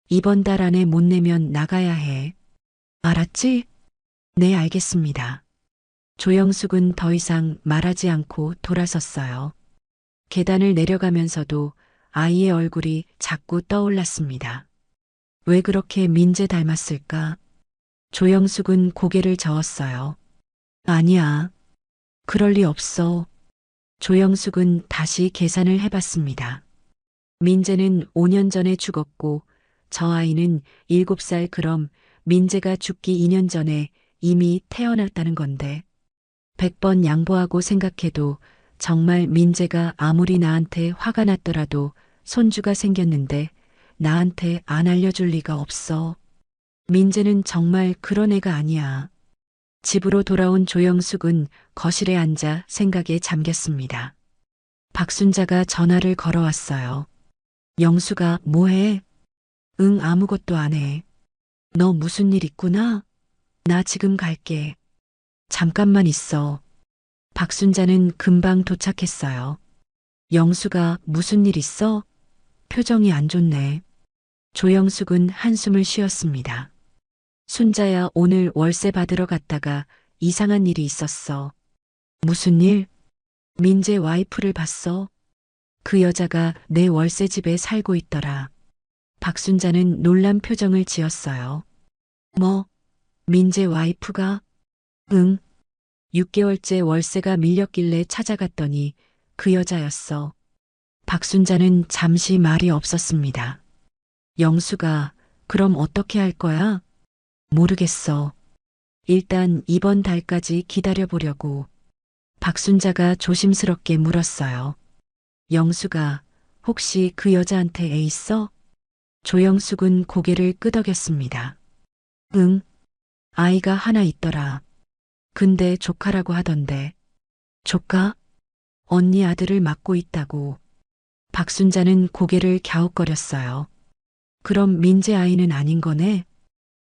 이번 달 안에 못 내면 나가야 해. 알았지? 네, 알겠습니다. 조영숙은 더 이상 말하지 않고 돌아섰어요. 계단을 내려가면서도 아이의 얼굴이 자꾸 떠올랐습니다. 왜 그렇게 민재 닮았을까? 조영숙은 고개를 저었어요. 아니야. 그럴 리 없어. 조영숙은 다시 계산을 해봤습니다. 민재는 5년 전에 죽었고 저 아이는 7살. 그럼 민재가 죽기 2년 전에 이미 태어났다는 건데 100번 양보하고 생각해도 정말 민재가 아무리 나한테 화가 났더라도 손주가 생겼는데 나한테 안 알려줄 리가 없어. 민재는 정말 그런 애가 아니야. 집으로 돌아온 조영숙은 거실에 앉아 생각에 잠겼습니다. 박순자가 전화를 걸어왔어요. 영수가 뭐해? 응, 아무것도 안 해. 너 무슨 일 있구나? 나 지금 갈게. 잠깐만 있어. 박순자는 금방 도착했어요. 영수가 무슨 일 있어? 표정이 안 좋네. 조영숙은 한숨을 쉬었습니다. 순자야, 오늘 월세 받으러 갔다가 이상한 일이 있었어. 무슨 일? 민재 와이프를 봤어? 그 여자가 내 월세 집에 살고 있더라. 박순자는 놀란 표정을 지었어요. 뭐? 민재 와이프가? 응. 6개월째 월세가 밀렸길래 찾아갔더니 그 여자였어. 박순자는 잠시 말이 없었습니다. 영수가 그럼 어떻게 할 거야? 모르겠어. 일단 이번 달까지 기다려보려고. 박순자가 조심스럽게 물었어요. 영수가 혹시 그 여자한테 애 있어? 조영숙은 고개를 끄덕였습니다. 응. 아이가 하나 있더라. 근데 조카라고 하던데. 조카? 언니 아들을 맡고 있다고. 박순자는 고개를 갸웃거렸어요. 그럼 민재 아이는 아닌 거네?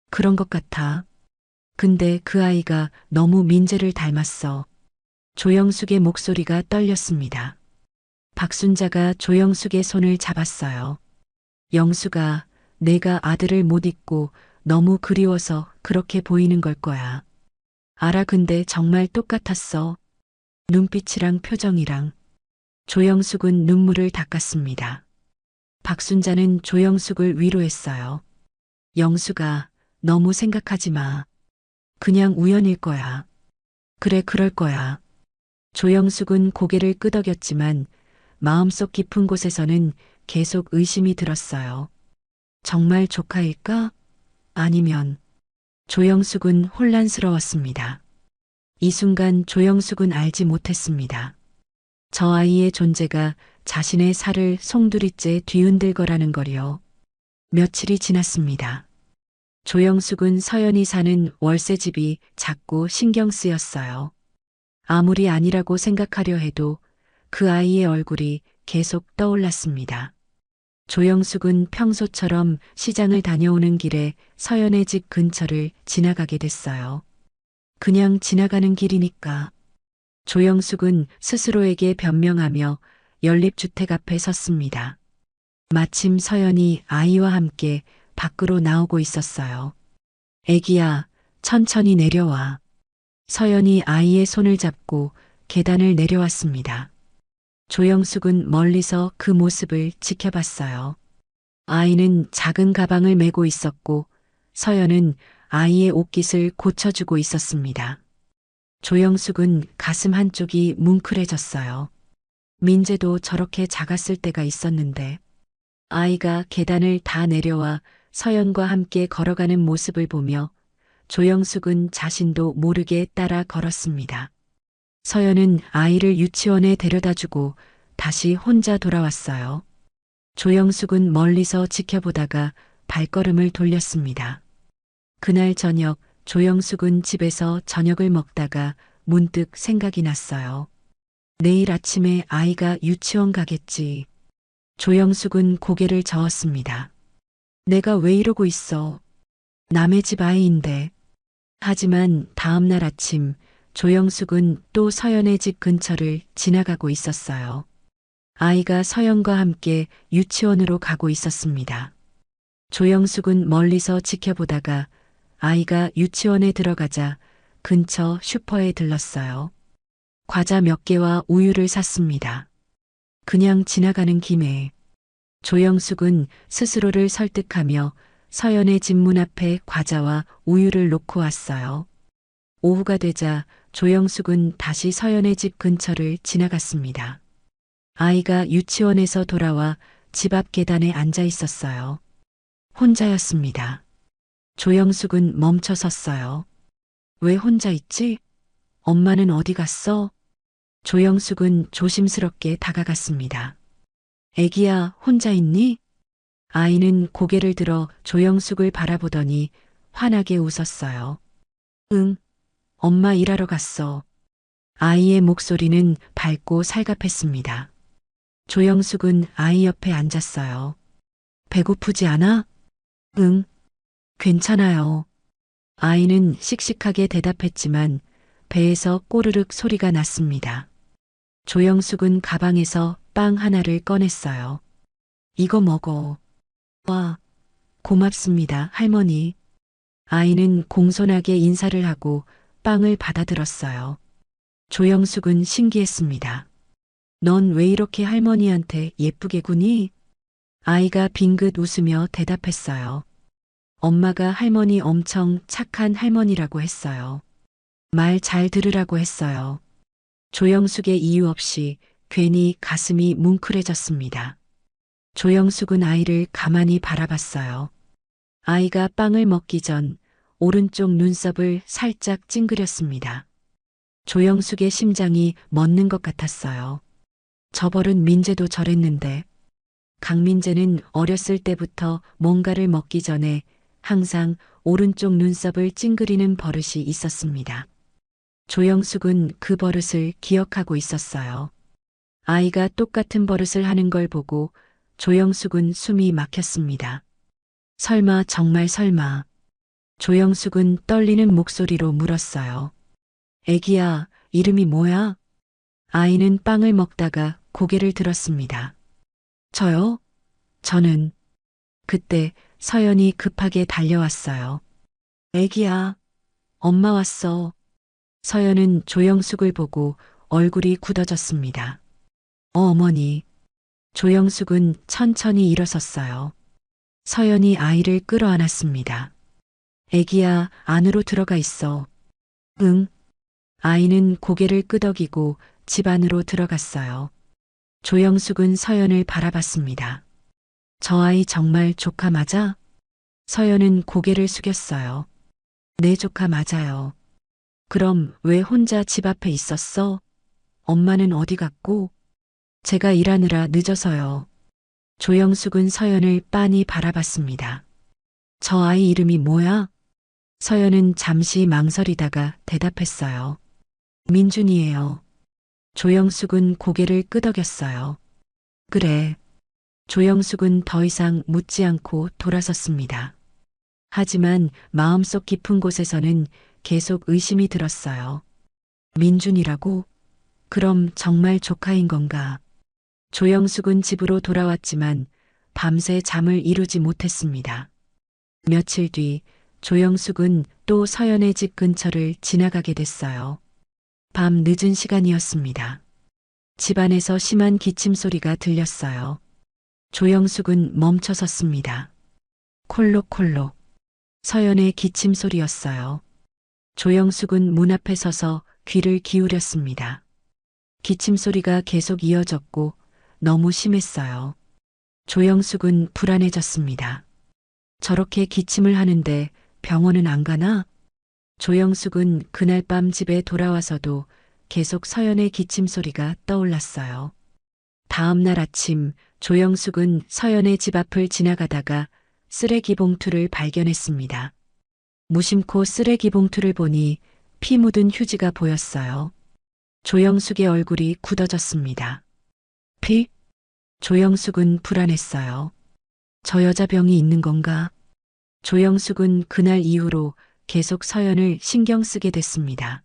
그런 것 같아. 근데 그 아이가 너무 민재를 닮았어. 조영숙의 목소리가 떨렸습니다. 박순자가 조영숙의 손을 잡았어요. 영수가 내가 아들을 못 잊고 너무 그리워서 그렇게 보이는 걸 거야. 알아, 근데 정말 똑같았어. 눈빛이랑 표정이랑. 조영숙은 눈물을 닦았습니다. 박순자는 조영숙을 위로했어요. 영숙아, 너무 생각하지 마. 그냥 우연일 거야. 그래, 그럴 거야. 조영숙은 고개를 끄덕였지만 마음속 깊은 곳에서는 계속 의심이 들었어요. 정말 조카일까? 아니면 조영숙은 혼란스러웠습니다. 이 순간 조영숙은 알지 못했습니다. 저 아이의 존재가 자신의 살을 송두리째 뒤흔들 거라는 걸요. 며칠이 지났습니다. 조영숙은 서연이 사는 월세집이 자꾸 신경 쓰였어요. 아무리 아니라고 생각하려 해도 그 아이의 얼굴이 계속 떠올랐습니다. 조영숙은 평소처럼 시장을 다녀오는 길에 서연의 집 근처를 지나가게 됐어요. 그냥 지나가는 길이니까. 조영숙은 스스로에게 변명하며 연립주택 앞에 섰습니다. 마침 서연이 아이와 함께 밖으로 나오고 있었어요. 애기야, 천천히 내려와. 서연이 아이의 손을 잡고 계단을 내려왔습니다. 조영숙은 멀리서 그 모습을 지켜봤어요. 아이는 작은 가방을 메고 있었고 서연은 아이의 옷깃을 고쳐주고 있었습니다. 조영숙은 가슴 한쪽이 뭉클해졌어요. 민재도 저렇게 작았을 때가 있었는데 아이가 계단을 다 내려와 서연과 함께 걸어가는 모습을 보며 조영숙은 자신도 모르게 따라 걸었습니다. 서연은 아이를 유치원에 데려다주고 다시 혼자 돌아왔어요. 조영숙은 멀리서 지켜보다가 발걸음을 돌렸습니다. 그날 저녁 조영숙은 집에서 저녁을 먹다가 문득 생각이 났어요. 내일 아침에 아이가 유치원 가겠지. 조영숙은 고개를 저었습니다. 내가 왜 이러고 있어? 남의 집 아이인데. 하지만 다음 날 아침 조영숙은 또 서연의 집 근처를 지나가고 있었어요. 아이가 서연과 함께 유치원으로 가고 있었습니다. 조영숙은 멀리서 지켜보다가 아이가 유치원에 들어가자 근처 슈퍼에 들렀어요. 과자 몇 개와 우유를 샀습니다. 그냥 지나가는 김에 조영숙은 스스로를 설득하며 서연의 집 문 앞에 과자와 우유를 놓고 왔어요. 오후가 되자 조영숙은 다시 서연의 집 근처를 지나갔습니다. 아이가 유치원에서 돌아와 집 앞 계단에 앉아 있었어요. 혼자였습니다. 조영숙은 멈춰 섰어요. 왜 혼자 있지? 엄마는 어디 갔어? 조영숙은 조심스럽게 다가갔습니다. 애기야, 혼자 있니? 아이는 고개를 들어 조영숙을 바라보더니 환하게 웃었어요. 응, 엄마 일하러 갔어. 아이의 목소리는 밝고 살갑했습니다. 조영숙은 아이 옆에 앉았어요. 배고프지 않아? 응, 괜찮아요. 아이는 씩씩하게 대답했지만 배에서 꼬르륵 소리가 났습니다. 조영숙은 가방에서 빵 하나를 꺼냈어요. 이거 먹어. 와, 고맙습니다, 할머니. 아이는 공손하게 인사를 하고 빵을 받아들었어요. 조영숙은 신기했습니다. 넌 왜 이렇게 할머니한테 예쁘게 구니? 아이가 빙긋 웃으며 대답했어요. 엄마가 할머니 엄청 착한 할머니라고 했어요. 말 잘 들으라고 했어요. 조영숙의 이유 없이 괜히 가슴이 뭉클해졌습니다. 조영숙은 아이를 가만히 바라봤어요. 아이가 빵을 먹기 전 오른쪽 눈썹을 살짝 찡그렸습니다. 조영숙의 심장이 멎는 것 같았어요. 저 버릇 민재도 저랬는데 강민재는 어렸을 때부터 뭔가를 먹기 전에 항상 오른쪽 눈썹을 찡그리는 버릇이 있었습니다. 조영숙은 그 버릇을 기억하고 있었어요. 아이가 똑같은 버릇을 하는 걸 보고 조영숙은 숨이 막혔습니다. 설마, 정말 설마. 조영숙은 떨리는 목소리로 물었어요. 애기야, 이름이 뭐야? 아이는 빵을 먹다가 고개를 들었습니다. 저요? 저는. 그때 서연이 급하게 달려왔어요. 애기야, 엄마 왔어. 서연은 조영숙을 보고 얼굴이 굳어졌습니다. 어머니. 조영숙은 천천히 일어섰어요. 서연이 아이를 끌어안았습니다. 애기야, 안으로 들어가 있어. 응. 아이는 고개를 끄덕이고 집 안으로 들어갔어요. 조영숙은 서연을 바라봤습니다. 저 아이 정말 조카 맞아? 서연은 고개를 숙였어요. 네, 조카 맞아요. 그럼 왜 혼자 집 앞에 있었어? 엄마는 어디 갔고? 제가 일하느라 늦어서요. 조영숙은 서연을 빤히 바라봤습니다. 저 아이 이름이 뭐야? 서연은 잠시 망설이다가 대답했어요. 민준이에요. 조영숙은 고개를 끄덕였어요. 그래. 조영숙은 더 이상 묻지 않고 돌아섰습니다. 하지만 마음속 깊은 곳에서는 계속 의심이 들었어요. 민준이라고? 그럼 정말 조카인 건가? 조영숙은 집으로 돌아왔지만 밤새 잠을 이루지 못했습니다. 며칠 뒤 조영숙은 또 서연의 집 근처를 지나가게 됐어요. 밤 늦은 시간이었습니다. 집안에서 심한 기침 소리가 들렸어요. 조영숙은 멈춰 섰습니다. 콜록콜록. 서연의 기침 소리였어요. 조영숙은 문 앞에 서서 귀를 기울였습니다. 기침 소리가 계속 이어졌고 너무 심했어요. 조영숙은 불안해졌습니다. 저렇게 기침을 하는데 병원은 안 가나? 조영숙은 그날 밤 집에 돌아와서도 계속 서연의 기침 소리가 떠올랐어요. 다음 날 아침 조영숙은 서연의 집 앞을 지나가다가 쓰레기 봉투를 발견했습니다. 무심코 쓰레기 봉투를 보니 피 묻은 휴지가 보였어요. 조영숙의 얼굴이 굳어졌습니다. 피? 조영숙은 불안했어요. 저 여자 병이 있는 건가? 조영숙은 그날 이후로 계속 서연을 신경 쓰게 됐습니다.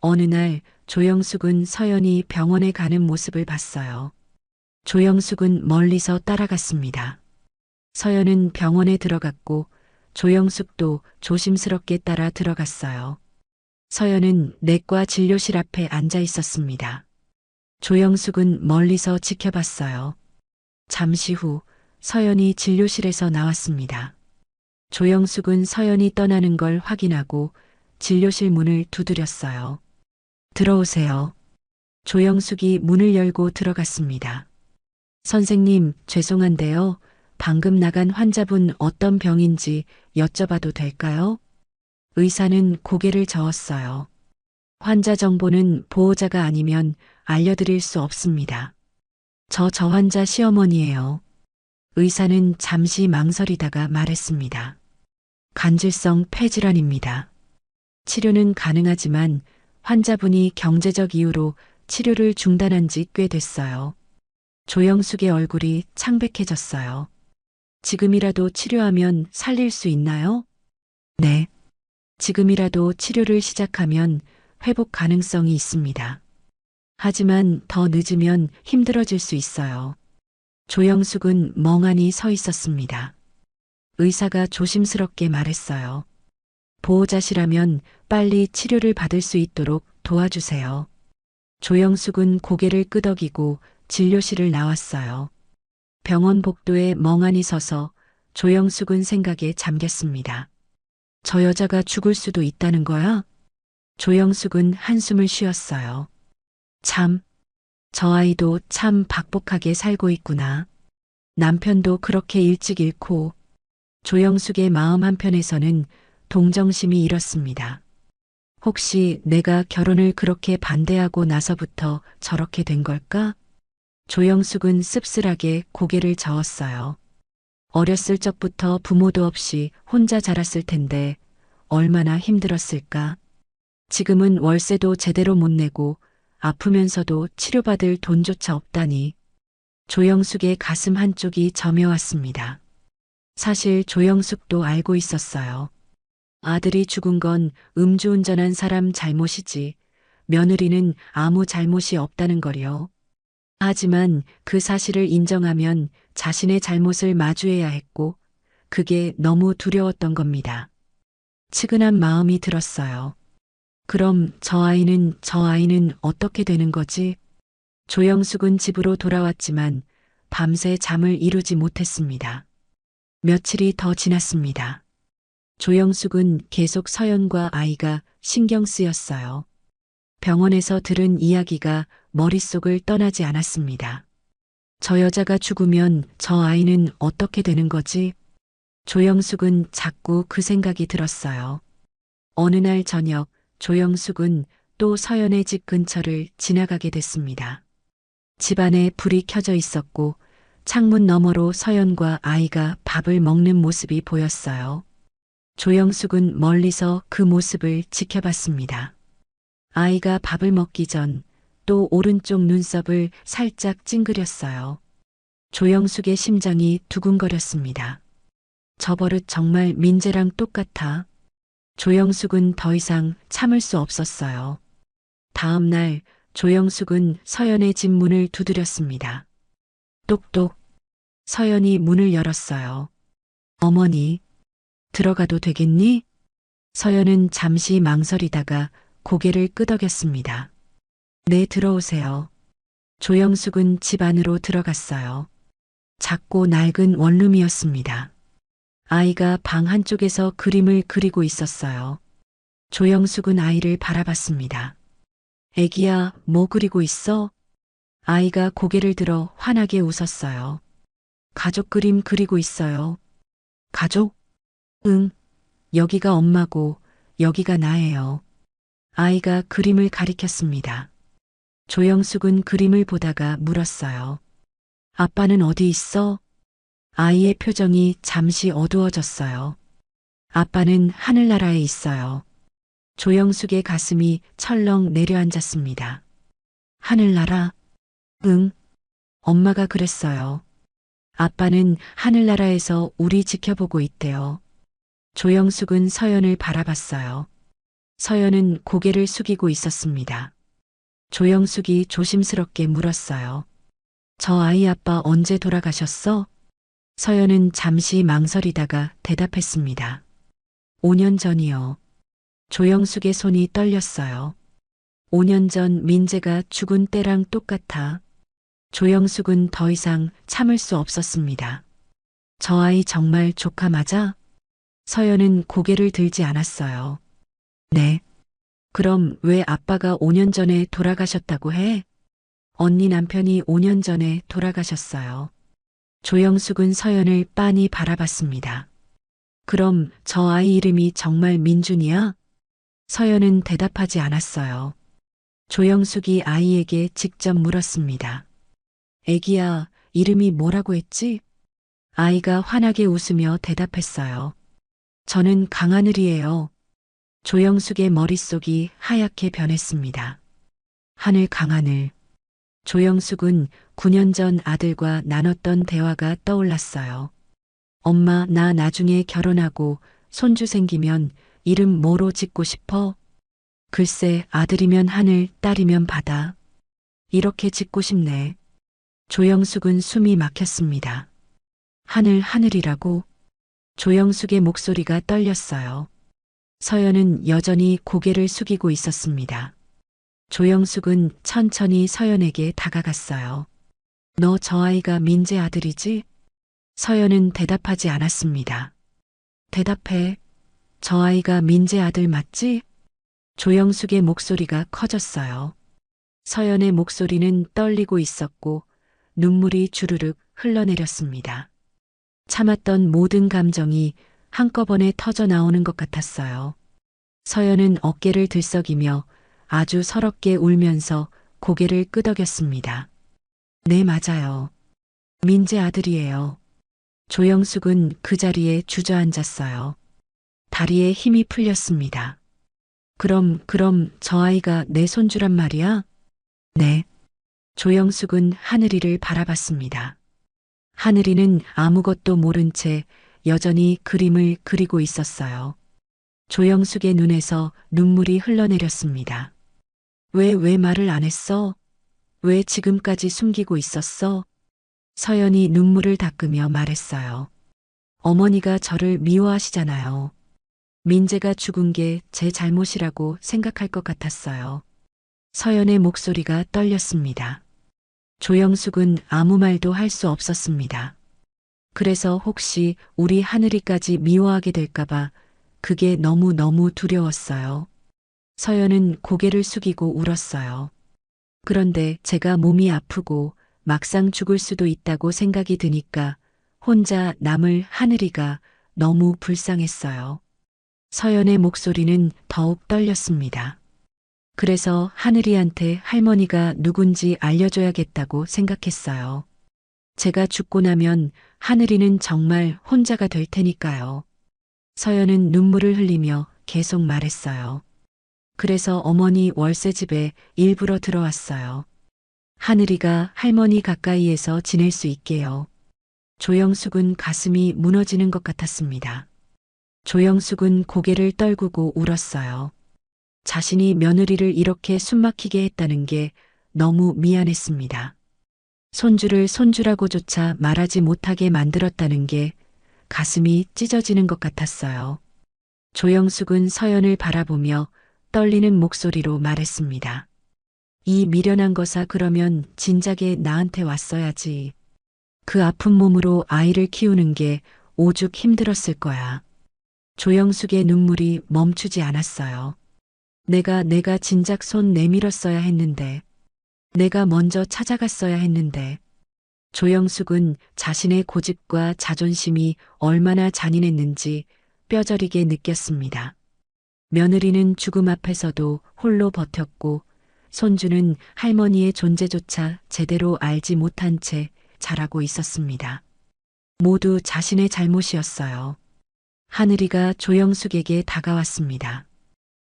어느 날 조영숙은 서연이 병원에 가는 모습을 봤어요. 조영숙은 멀리서 따라갔습니다. 서연은 병원에 들어갔고 조영숙도 조심스럽게 따라 들어갔어요. 서연은 내과 진료실 앞에 앉아 있었습니다. 조영숙은 멀리서 지켜봤어요. 잠시 후 서연이 진료실에서 나왔습니다. 조영숙은 서연이 떠나는 걸 확인하고 진료실 문을 두드렸어요. 들어오세요. 조영숙이 문을 열고 들어갔습니다. 선생님, 죄송한데요. 방금 나간 환자분 어떤 병인지 여쭤봐도 될까요? 의사는 고개를 저었어요. 환자 정보는 보호자가 아니면 알려드릴 수 없습니다. 저 환자 시어머니예요. 의사는 잠시 망설이다가 말했습니다. 간질성 폐질환입니다. 치료는 가능하지만 환자분이 경제적 이유로 치료를 중단한 지 꽤 됐어요. 조영숙의 얼굴이 창백해졌어요. 지금이라도 치료하면 살릴 수 있나요? 네. 지금이라도 치료를 시작하면 회복 가능성이 있습니다. 하지만 더 늦으면 힘들어질 수 있어요. 조영숙은 멍하니 서 있었습니다. 의사가 조심스럽게 말했어요. 보호자시라면 빨리 치료를 받을 수 있도록 도와주세요. 조영숙은 고개를 끄덕이고 진료실을 나왔어요. 병원 복도에 멍하니 서서 조영숙은 생각에 잠겼습니다. 저 여자가 죽을 수도 있다는 거야? 조영숙은 한숨을 쉬었어요. 참, 저 아이도 참 박복하게 살고 있구나. 남편도 그렇게 일찍 잃고. 조영숙의 마음 한편에서는 동정심이 일었습니다. 혹시 내가 결혼을 그렇게 반대하고 나서부터 저렇게 된 걸까? 조영숙은 씁쓸하게 고개를 저었어요. 어렸을 적부터 부모도 없이 혼자 자랐을 텐데 얼마나 힘들었을까? 지금은 월세도 제대로 못 내고 아프면서도 치료받을 돈조차 없다니. 조영숙의 가슴 한쪽이 저며왔습니다. 사실 조영숙도 알고 있었어요. 아들이 죽은 건 음주운전한 사람 잘못이지 며느리는 아무 잘못이 없다는 걸요. 하지만 그 사실을 인정하면 자신의 잘못을 마주해야 했고 그게 너무 두려웠던 겁니다. 측은한 마음이 들었어요. 그럼 저 아이는 어떻게 되는 거지? 조영숙은 집으로 돌아왔지만 밤새 잠을 이루지 못했습니다. 며칠이 더 지났습니다. 조영숙은 계속 서연과 아이가 신경 쓰였어요. 병원에서 들은 이야기가 머릿속을 떠나지 않았습니다. 저 여자가 죽으면 저 아이는 어떻게 되는 거지? 조영숙은 자꾸 그 생각이 들었어요. 어느 날 저녁 조영숙은 또 서연의 집 근처를 지나가게 됐습니다. 집안에 불이 켜져 있었고 창문 너머로 서연과 아이가 밥을 먹는 모습이 보였어요. 조영숙은 멀리서 그 모습을 지켜봤습니다. 아이가 밥을 먹기 전 또 오른쪽 눈썹을 살짝 찡그렸어요. 조영숙의 심장이 두근거렸습니다. 저 버릇 정말 민재랑 똑같아. 조영숙은 더 이상 참을 수 없었어요. 다음 날 조영숙은 서연의 집 문을 두드렸습니다. 똑똑. 서연이 문을 열었어요. 어머니, 들어가도 되겠니? 서연은 잠시 망설이다가 고개를 끄덕였습니다. 네, 들어오세요. 조영숙은 집 안으로 들어갔어요. 작고 낡은 원룸이었습니다. 아이가 방 한쪽에서 그림을 그리고 있었어요. 조영숙은 아이를 바라봤습니다. 애기야, 뭐 그리고 있어? 아이가 고개를 들어 환하게 웃었어요. 가족 그림 그리고 있어요. 가족? 응, 여기가 엄마고 여기가 나예요. 아이가 그림을 가리켰습니다. 조영숙은 그림을 보다가 물었어요. 아빠는 어디 있어? 아이의 표정이 잠시 어두워졌어요. 아빠는 하늘나라에 있어요. 조영숙의 가슴이 철렁 내려앉았습니다. 하늘나라? 응, 엄마가 그랬어요. 아빠는 하늘나라에서 우리 지켜보고 있대요. 조영숙은 서연을 바라봤어요. 서연은 고개를 숙이고 있었습니다. 조영숙이 조심스럽게 물었어요. 저 아이 아빠 언제 돌아가셨어? 서연은 잠시 망설이다가 대답했습니다. 5년 전이요. 조영숙의 손이 떨렸어요. 5년 전 민재가 죽은 때랑 똑같아. 조영숙은 더 이상 참을 수 없었습니다. 저 아이 정말 조카 맞아? 서연은 고개를 들지 않았어요. 네. 그럼 왜 아빠가 5년 전에 돌아가셨다고 해? 언니 남편이 5년 전에 돌아가셨어요. 조영숙은 서연을 빤히 바라봤습니다. 그럼 저 아이 이름이 정말 민준이야? 서연은 대답하지 않았어요. 조영숙이 아이에게 직접 물었습니다. 애기야, 이름이 뭐라고 했지? 아이가 환하게 웃으며 대답했어요. 저는 강하늘이에요. 조영숙의 머릿속이 하얗게 변했습니다. 하늘 강하늘. 조영숙은 9년 전 아들과 나눴던 대화가 떠올랐어요. 엄마, 나 나중에 결혼하고 손주 생기면 이름 뭐로 짓고 싶어? 글쎄, 아들이면 하늘, 딸이면 바다. 이렇게 짓고 싶네. 조영숙은 숨이 막혔습니다. 하늘이라고? 조영숙의 목소리가 떨렸어요. 서연은 여전히 고개를 숙이고 있었습니다. 조영숙은 천천히 서연에게 다가갔어요. 너 저 아이가 민재 아들이지? 서연은 대답하지 않았습니다. 대답해. 저 아이가 민재 아들 맞지? 조영숙의 목소리가 커졌어요. 서연의 목소리는 떨리고 있었고 눈물이 주르륵 흘러내렸습니다. 참았던 모든 감정이 한꺼번에 터져 나오는 것 같았어요. 서연은 어깨를 들썩이며 아주 서럽게 울면서 고개를 끄덕였습니다. 네, 맞아요. 민재 아들이에요. 조영숙은 그 자리에 주저앉았어요. 다리에 힘이 풀렸습니다. 그럼 저 아이가 내 손주란 말이야? 네. 조영숙은 하늘이를 바라봤습니다. 하늘이는 아무것도 모른 채 여전히 그림을 그리고 있었어요. 조영숙의 눈에서 눈물이 흘러내렸습니다. 왜 말을 안 했어? 왜 지금까지 숨기고 있었어? 서연이 눈물을 닦으며 말했어요. 어머니가 저를 미워하시잖아요. 민재가 죽은 게 제 잘못이라고 생각할 것 같았어요. 서연의 목소리가 떨렸습니다. 조영숙은 아무 말도 할 수 없었습니다. 그래서 혹시 우리 하늘이까지 미워하게 될까봐 그게 너무너무 두려웠어요. 서연은 고개를 숙이고 울었어요. 그런데 제가 몸이 아프고 막상 죽을 수도 있다고 생각이 드니까 혼자 남을 하늘이가 너무 불쌍했어요. 서연의 목소리는 더욱 떨렸습니다. 그래서 하늘이한테 할머니가 누군지 알려줘야겠다고 생각했어요. 제가 죽고 나면 하늘이는 정말 혼자가 될 테니까요. 서연은 눈물을 흘리며 계속 말했어요. 그래서 어머니 월세집에 일부러 들어왔어요. 하늘이가 할머니 가까이에서 지낼 수 있게요. 조영숙은 가슴이 무너지는 것 같았습니다. 조영숙은 고개를 떨구고 울었어요. 자신이 며느리를 이렇게 숨막히게 했다는 게 너무 미안했습니다. 손주를 손주라고조차 말하지 못하게 만들었다는 게 가슴이 찢어지는 것 같았어요. 조영숙은 서연을 바라보며 떨리는 목소리로 말했습니다. 이 미련한 거사 그러면 진작에 나한테 왔어야지. 그 아픈 몸으로 아이를 키우는 게 오죽 힘들었을 거야. 조영숙의 눈물이 멈추지 않았어요. 내가 진작 손 내밀었어야 했는데. 내가 먼저 찾아갔어야 했는데. 조영숙은 자신의 고집과 자존심이 얼마나 잔인했는지 뼈저리게 느꼈습니다. 며느리는 죽음 앞에서도 홀로 버텼고 손주는 할머니의 존재조차 제대로 알지 못한 채 자라고 있었습니다. 모두 자신의 잘못이었어요. 하늘이가 조영숙에게 다가왔습니다.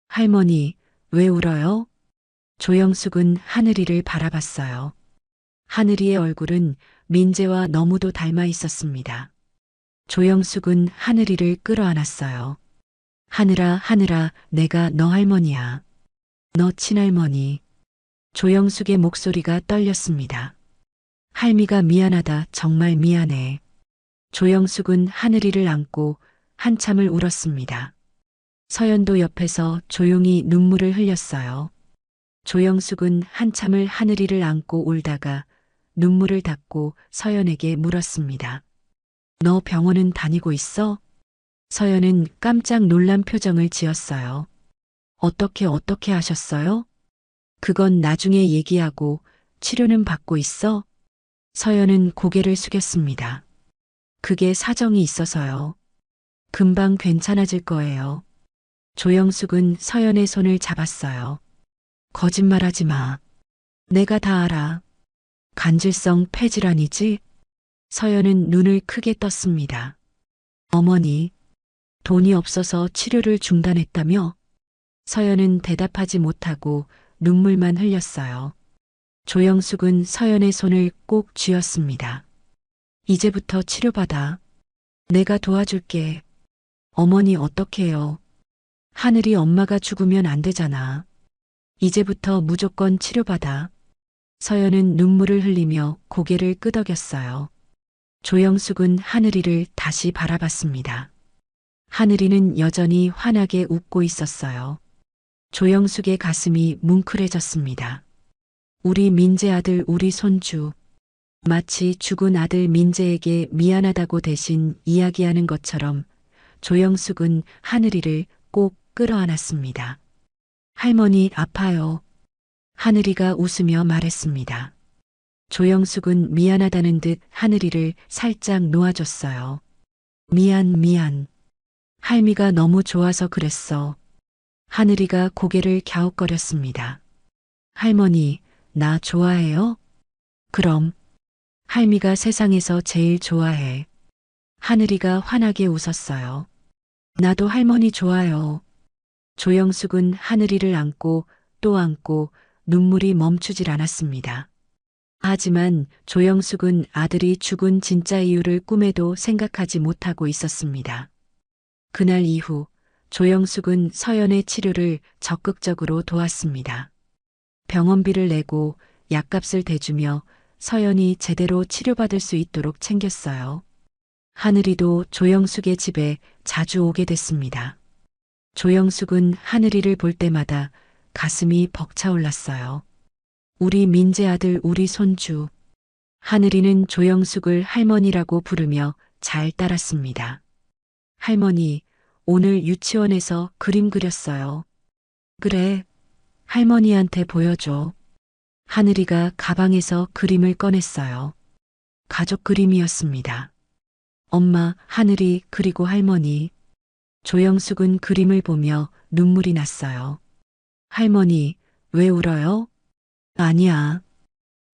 할머니, 왜 울어요? 조영숙은 하늘이를 바라봤어요. 하늘이의 얼굴은 민재와 너무도 닮아 있었습니다. 조영숙은 하늘이를 끌어안았어요. 하늘아, 내가 너 할머니야. 너 친할머니. 조영숙의 목소리가 떨렸습니다. 할미가 미안하다, 정말 미안해. 조영숙은 하늘이를 안고 한참을 울었습니다. 서연도 옆에서 조용히 눈물을 흘렸어요. 조영숙은 한참을 하늘이를 안고 울다가 눈물을 닦고 서연에게 물었습니다. 너 병원은 다니고 있어? 서연은 깜짝 놀란 표정을 지었어요. 어떻게 하셨어요? 그건 나중에 얘기하고 치료는 받고 있어? 서연은 고개를 숙였습니다. 그게 사정이 있어서요. 금방 괜찮아질 거예요. 조영숙은 서연의 손을 잡았어요. 거짓말하지 마. 내가 다 알아. 간질성 폐질환이지? 서연은 눈을 크게 떴습니다. 어머니, 돈이 없어서 치료를 중단했다며? 서연은 대답하지 못하고 눈물만 흘렸어요. 조영숙은 서연의 손을 꼭 쥐었습니다. 이제부터 치료받아. 내가 도와줄게. 어머니 어떡해요? 하늘이 엄마가 죽으면 안 되잖아. 이제부터 무조건 치료받아. 서연은 눈물을 흘리며 고개를 끄덕였어요. 조영숙은 하늘이를 다시 바라봤습니다. 하늘이는 여전히 환하게 웃고 있었어요. 조영숙의 가슴이 뭉클해졌습니다. 우리 민재 아들, 우리 손주. 마치 죽은 아들 민재에게 미안하다고 대신 이야기하는 것처럼 조영숙은 하늘이를 꼭 끌어안았습니다. 할머니 아파요. 하늘이가 웃으며 말했습니다. 조영숙은 미안하다는 듯 하늘이를 살짝 놓아줬어요. 미안. 할미가 너무 좋아서 그랬어. 하늘이가 고개를 갸웃거렸습니다. 할머니, 나 좋아해요? 그럼. 할미가 세상에서 제일 좋아해. 하늘이가 환하게 웃었어요. 나도 할머니 좋아요. 조영숙은 하늘이를 안고 또 안고 눈물이 멈추질 않았습니다. 하지만 조영숙은 아들이 죽은 진짜 이유를 꿈에도 생각하지 못하고 있었습니다. 그날 이후 조영숙은 서연의 치료를 적극적으로 도왔습니다. 병원비를 내고 약값을 대주며 서연이 제대로 치료받을 수 있도록 챙겼어요. 하늘이도 조영숙의 집에 자주 오게 됐습니다. 조영숙은 하늘이를 볼 때마다 가슴이 벅차올랐어요. 우리 민재 아들, 우리 손주. 하늘이는 조영숙을 할머니라고 부르며 잘 따랐습니다. 할머니, 오늘 유치원에서 그림 그렸어요. 그래, 할머니한테 보여줘. 하늘이가 가방에서 그림을 꺼냈어요. 가족 그림이었습니다. 엄마, 하늘이, 그리고 할머니. 조영숙은 그림을 보며 눈물이 났어요. 할머니, 왜 울어요? 아니야.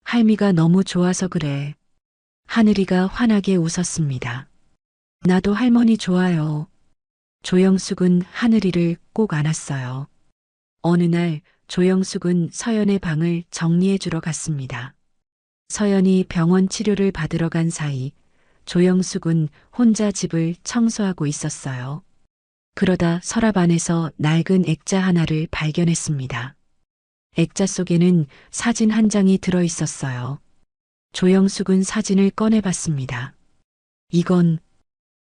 할미가 너무 좋아서 그래. 하늘이가 환하게 웃었습니다. 나도 할머니 좋아요. 조영숙은 하늘이를 꼭 안았어요. 어느 날 조영숙은 서연의 방을 정리해 주러 갔습니다. 서연이 병원 치료를 받으러 간 사이 조영숙은 혼자 집을 청소하고 있었어요. 그러다 서랍 안에서 낡은 액자 하나를 발견했습니다. 액자 속에는 사진 한 장이 들어 있었어요. 조영숙은 사진을 꺼내봤습니다. 이건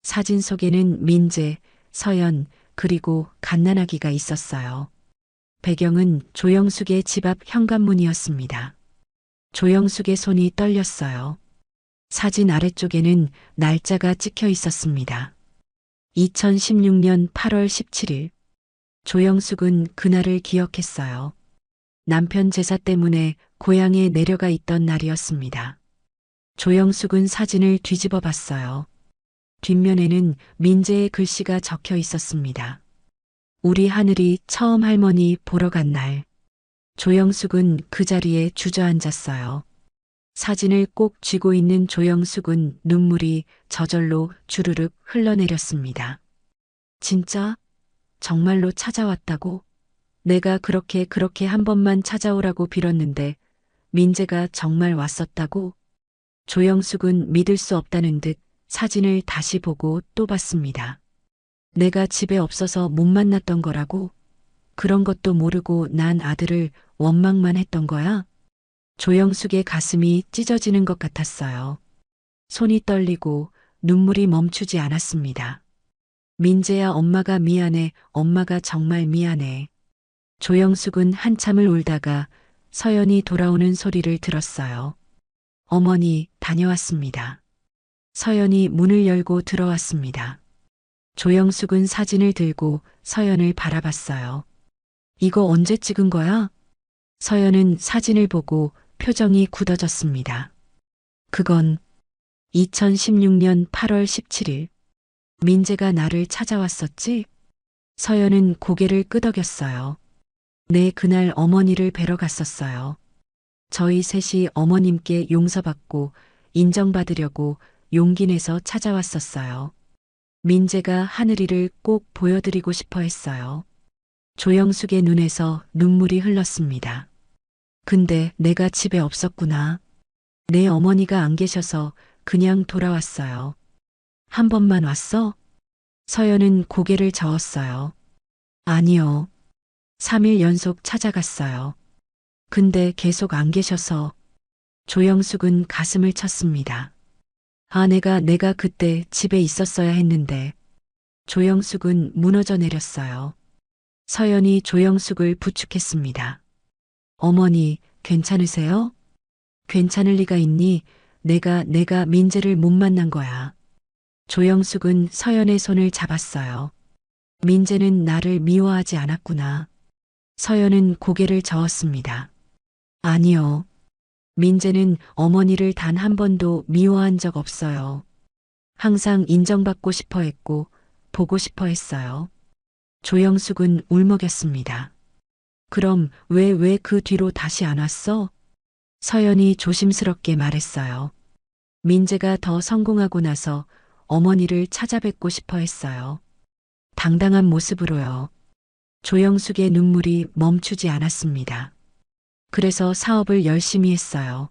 사진 속에는 민재, 서연, 그리고 갓난아기가 있었어요. 배경은 조영숙의 집 앞 현관문이었습니다. 조영숙의 손이 떨렸어요. 사진 아래쪽에는 날짜가 찍혀 있었습니다. 2016년 8월 17일. 조영숙은 그날을 기억했어요. 남편 제사 때문에 고향에 내려가 있던 날이었습니다. 조영숙은 사진을 뒤집어 봤어요. 뒷면에는 민재의 글씨가 적혀 있었습니다. 우리 하늘이 처음 할머니 보러 간 날. 조영숙은 그 자리에 주저앉았어요. 사진을 꼭 쥐고 있는 조영숙은 눈물이 저절로 주르륵 흘러내렸습니다. 진짜? 정말로 찾아왔다고? 내가 그렇게 한 번만 찾아오라고 빌었는데 민재가 정말 왔었다고? 조영숙은 믿을 수 없다는 듯 사진을 다시 보고 또 봤습니다. 내가 집에 없어서 못 만났던 거라고? 그런 것도 모르고 난 아들을 원망만 했던 거야? 조영숙의 가슴이 찢어지는 것 같았어요. 손이 떨리고 눈물이 멈추지 않았습니다. 민재야, 엄마가 미안해. 엄마가 정말 미안해. 조영숙은 한참을 울다가 서연이 돌아오는 소리를 들었어요. 어머니, 다녀왔습니다. 서연이 문을 열고 들어왔습니다. 조영숙은 사진을 들고 서연을 바라봤어요. 이거 언제 찍은 거야? 서연은 사진을 보고 표정이 굳어졌습니다. 그건 2016년 8월 17일. 민재가 나를 찾아왔었지? 서연은 고개를 끄덕였어요. 네, 그날 어머니를 뵈러 갔었어요. 저희 셋이 어머님께 용서받고 인정받으려고 용기 내서 찾아왔었어요. 민재가 하늘이를 꼭 보여드리고 싶어 했어요. 조영숙의 눈에서 눈물이 흘렀습니다. 근데 내가 집에 없었구나. 내 어머니가 안 계셔서 그냥 돌아왔어요. 한 번만 왔어? 서연은 고개를 저었어요. 아니요. 3일 연속 찾아갔어요. 근데 계속 안 계셔서. 조영숙은 가슴을 쳤습니다. 아, 내가 그때 집에 있었어야 했는데. 조영숙은 무너져 내렸어요. 서연이 조영숙을 부축했습니다. 어머니, 괜찮으세요? 괜찮을 리가 있니? 내가 민재를 못 만난 거야. 조영숙은 서연의 손을 잡았어요. 민재는 나를 미워하지 않았구나. 서연은 고개를 저었습니다. 아니요. 민재는 어머니를 단 한 번도 미워한 적 없어요. 항상 인정받고 싶어 했고, 보고 싶어 했어요. 조영숙은 울먹였습니다. 그럼 왜 그 뒤로 다시 안 왔어? 서연이 조심스럽게 말했어요. 민재가 더 성공하고 나서 어머니를 찾아뵙고 싶어 했어요. 당당한 모습으로요. 조영숙의 눈물이 멈추지 않았습니다. 그래서 사업을 열심히 했어요.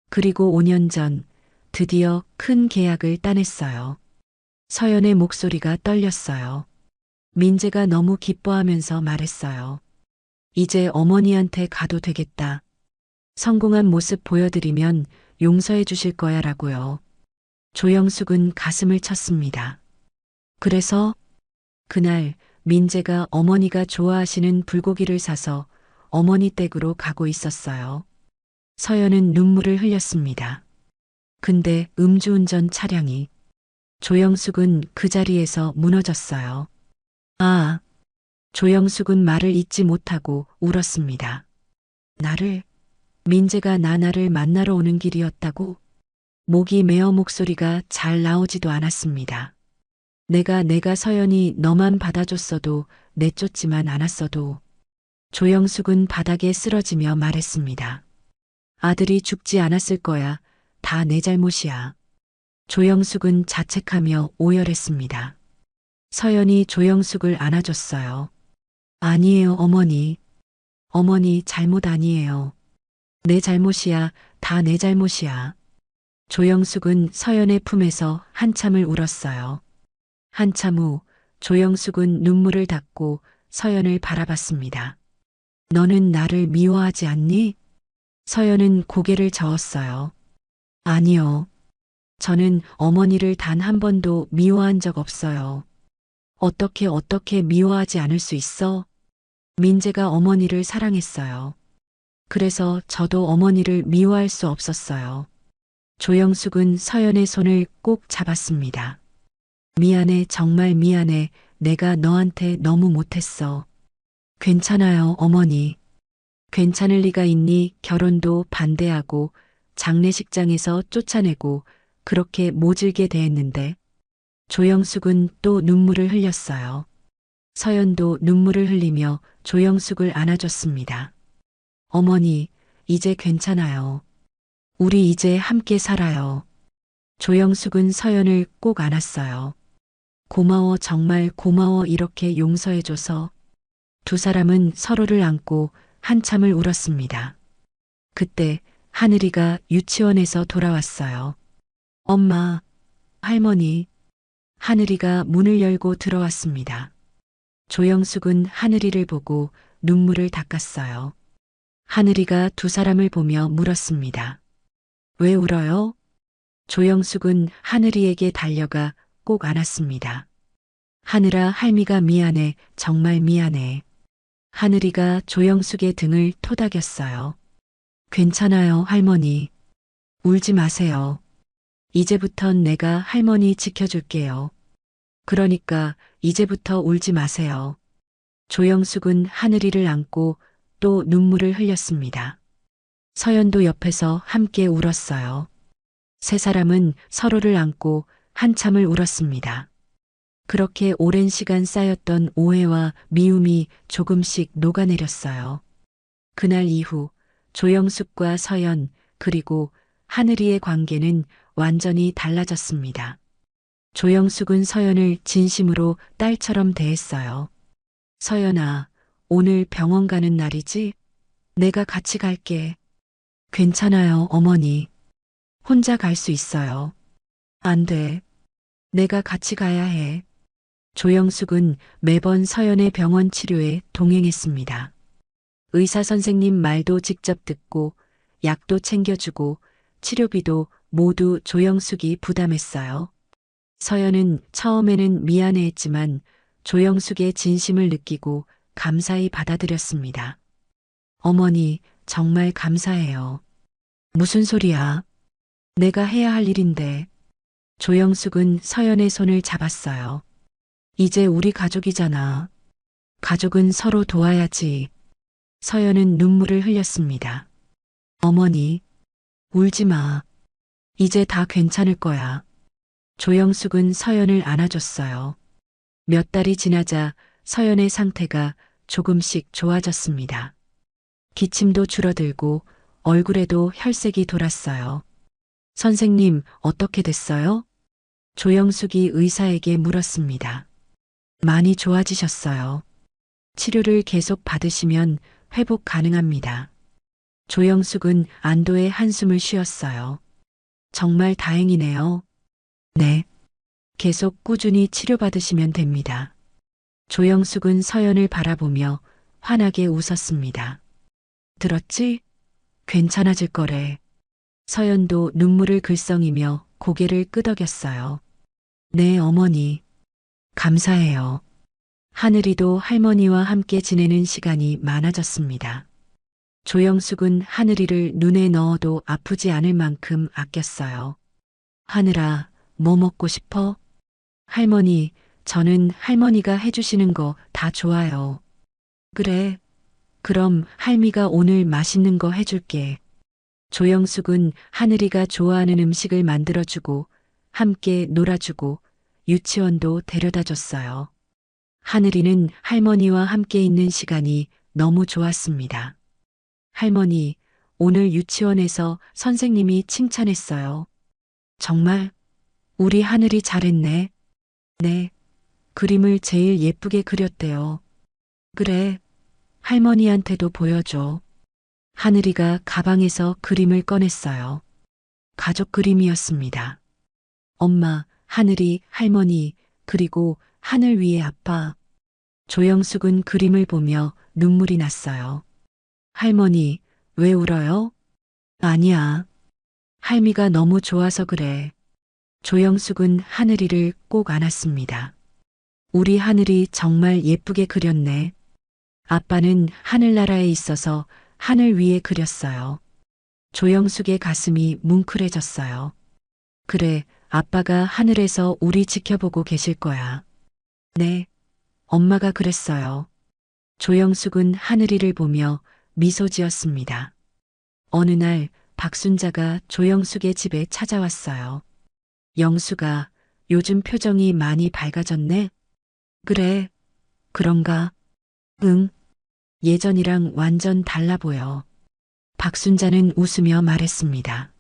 그리고 5년 전 드디어 큰 계약을 따냈어요. 서연의 목소리가 떨렸어요. 민재가 너무 기뻐하면서 말했어요. 이제 어머니한테 가도 되겠다. 성공한 모습 보여드리면 용서해 주실 거야 라고요. 조영숙은 가슴을 쳤습니다. 그래서 그날 민재가 어머니가 좋아하시는 불고기를 사서 어머니 댁으로 가고 있었어요. 서연은 눈물을 흘렸습니다. 근데 음주운전 차량이 조영숙은 그 자리에서 무너졌어요. 아, 조영숙은 말을 잇지 못하고 울었습니다. 민재가 나를 만나러 오는 길이었다고? 목이 메어 목소리가 잘 나오지도 않았습니다. 내가 서연이 너만 받아줬어도 내쫓지만 않았어도. 조영숙은 바닥에 쓰러지며 말했습니다. 아들이 죽지 않았을 거야. 다 내 잘못이야. 조영숙은 자책하며 오열했습니다. 서연이 조영숙을 안아줬어요. 아니에요, 어머니. 어머니 잘못 아니에요. 내 잘못이야. 다 내 잘못이야. 조영숙은 서연의 품에서 한참을 울었어요. 한참 후 조영숙은 눈물을 닦고 서연을 바라봤습니다. 너는 나를 미워하지 않니? 서연은 고개를 저었어요. 아니요. 저는 어머니를 단 한 번도 미워한 적 없어요. 어떻게 미워하지 않을 수 있어? 민재가 어머니를 사랑했어요. 그래서 저도 어머니를 미워할 수 없었어요. 조영숙은 서연의 손을 꼭 잡았습니다. 미안해, 정말 미안해. 내가 너한테 너무 못했어. 괜찮아요, 어머니. 괜찮을 리가 있니? 결혼도 반대하고 장례식장에서 쫓아내고 그렇게 모질게 대했는데. 조영숙은 또 눈물을 흘렸어요. 서연도 눈물을 흘리며 조영숙을 안아줬습니다. 어머니, 이제 괜찮아요. 우리 이제 함께 살아요. 조영숙은 서연을 꼭 안았어요. 고마워, 정말 고마워. 이렇게 용서해줘서. 두 사람은 서로를 안고 한참을 울었습니다. 그때 하늘이가 유치원에서 돌아왔어요. 엄마, 할머니. 하늘이가 문을 열고 들어왔습니다. 조영숙은 하늘이를 보고 눈물을 닦았어요. 하늘이가 두 사람을 보며 물었습니다. 왜 울어요? 조영숙은 하늘이에게 달려가 꼭 안았습니다. 하늘아, 할미가 미안해. 정말 미안해. 하늘이가 조영숙의 등을 토닥였어요. 괜찮아요, 할머니. 울지 마세요. 이제부턴 내가 할머니 지켜줄게요. 그러니까 이제부터 울지 마세요. 조영숙은 하늘이를 안고 또 눈물을 흘렸습니다. 서연도 옆에서 함께 울었어요. 세 사람은 서로를 안고 한참을 울었습니다. 그렇게 오랜 시간 쌓였던 오해와 미움이 조금씩 녹아내렸어요. 그날 이후 조영숙과 서연 그리고 하늘이의 관계는 완전히 달라졌습니다. 조영숙은 서연을 진심으로 딸처럼 대했어요. 서연아, 오늘 병원 가는 날이지? 내가 같이 갈게. 괜찮아요, 어머니. 혼자 갈 수 있어요. 안 돼. 내가 같이 가야 해. 조영숙은 매번 서연의 병원 치료에 동행했습니다. 의사 선생님 말도 직접 듣고 약도 챙겨주고 치료비도 모두 조영숙이 부담했어요. 서연은 처음에는 미안해했지만 조영숙의 진심을 느끼고 감사히 받아들였습니다. 어머니, 정말 감사해요. 무슨 소리야? 내가 해야 할 일인데. 조영숙은 서연의 손을 잡았어요. 이제 우리 가족이잖아. 가족은 서로 도와야지. 서연은 눈물을 흘렸습니다. 어머니, 울지 마. 이제 다 괜찮을 거야. 조영숙은 서연을 안아줬어요. 몇 달이 지나자 서연의 상태가 조금씩 좋아졌습니다. 기침도 줄어들고 얼굴에도 혈색이 돌았어요. 선생님, 어떻게 됐어요? 조영숙이 의사에게 물었습니다. 많이 좋아지셨어요. 치료를 계속 받으시면 회복 가능합니다. 조영숙은 안도의 한숨을 쉬었어요. 정말 다행이네요. 네. 계속 꾸준히 치료받으시면 됩니다. 조영숙은 서연을 바라보며 환하게 웃었습니다. 들었지? 괜찮아질 거래. 서연도 눈물을 글썽이며 고개를 끄덕였어요. 네, 어머니. 감사해요. 하늘이도 할머니와 함께 지내는 시간이 많아졌습니다. 조영숙은 하늘이를 눈에 넣어도 아프지 않을 만큼 아꼈어요. 하늘아, 뭐 먹고 싶어? 할머니, 저는 할머니가 해주시는 거 다 좋아요. 그래. 그럼 할미가 오늘 맛있는 거 해줄게. 조영숙은 하늘이가 좋아하는 음식을 만들어주고 함께 놀아주고 유치원도 데려다 줬어요. 하늘이는 할머니와 함께 있는 시간이 너무 좋았습니다. 할머니, 오늘 유치원에서 선생님이 칭찬했어요. 정말? 우리 하늘이 잘했네. 네. 그림을 제일 예쁘게 그렸대요. 그래. 할머니한테도 보여줘. 하늘이가 가방에서 그림을 꺼냈어요. 가족 그림이었습니다. 엄마, 하늘이, 할머니, 그리고 하늘 위에 아빠. 조영숙은 그림을 보며 눈물이 났어요. 할머니, 왜 울어요? 아니야. 할미가 너무 좋아서 그래. 조영숙은 하늘이를 꼭 안았습니다. 우리 하늘이 정말 예쁘게 그렸네. 아빠는 하늘나라에 있어서 하늘 위에 그렸어요. 조영숙의 가슴이 뭉클해졌어요. 그래, 아빠가 하늘에서 우리 지켜보고 계실 거야. 네, 엄마가 그랬어요. 조영숙은 하늘이를 보며 미소 지었습니다. 어느 날 박순자가 조영숙의 집에 찾아왔어요. 영숙아, 요즘 표정이 많이 밝아졌네? 그래, 그런가? 응, 예전이랑 완전 달라 보여. 박순자는 웃으며 말했습니다.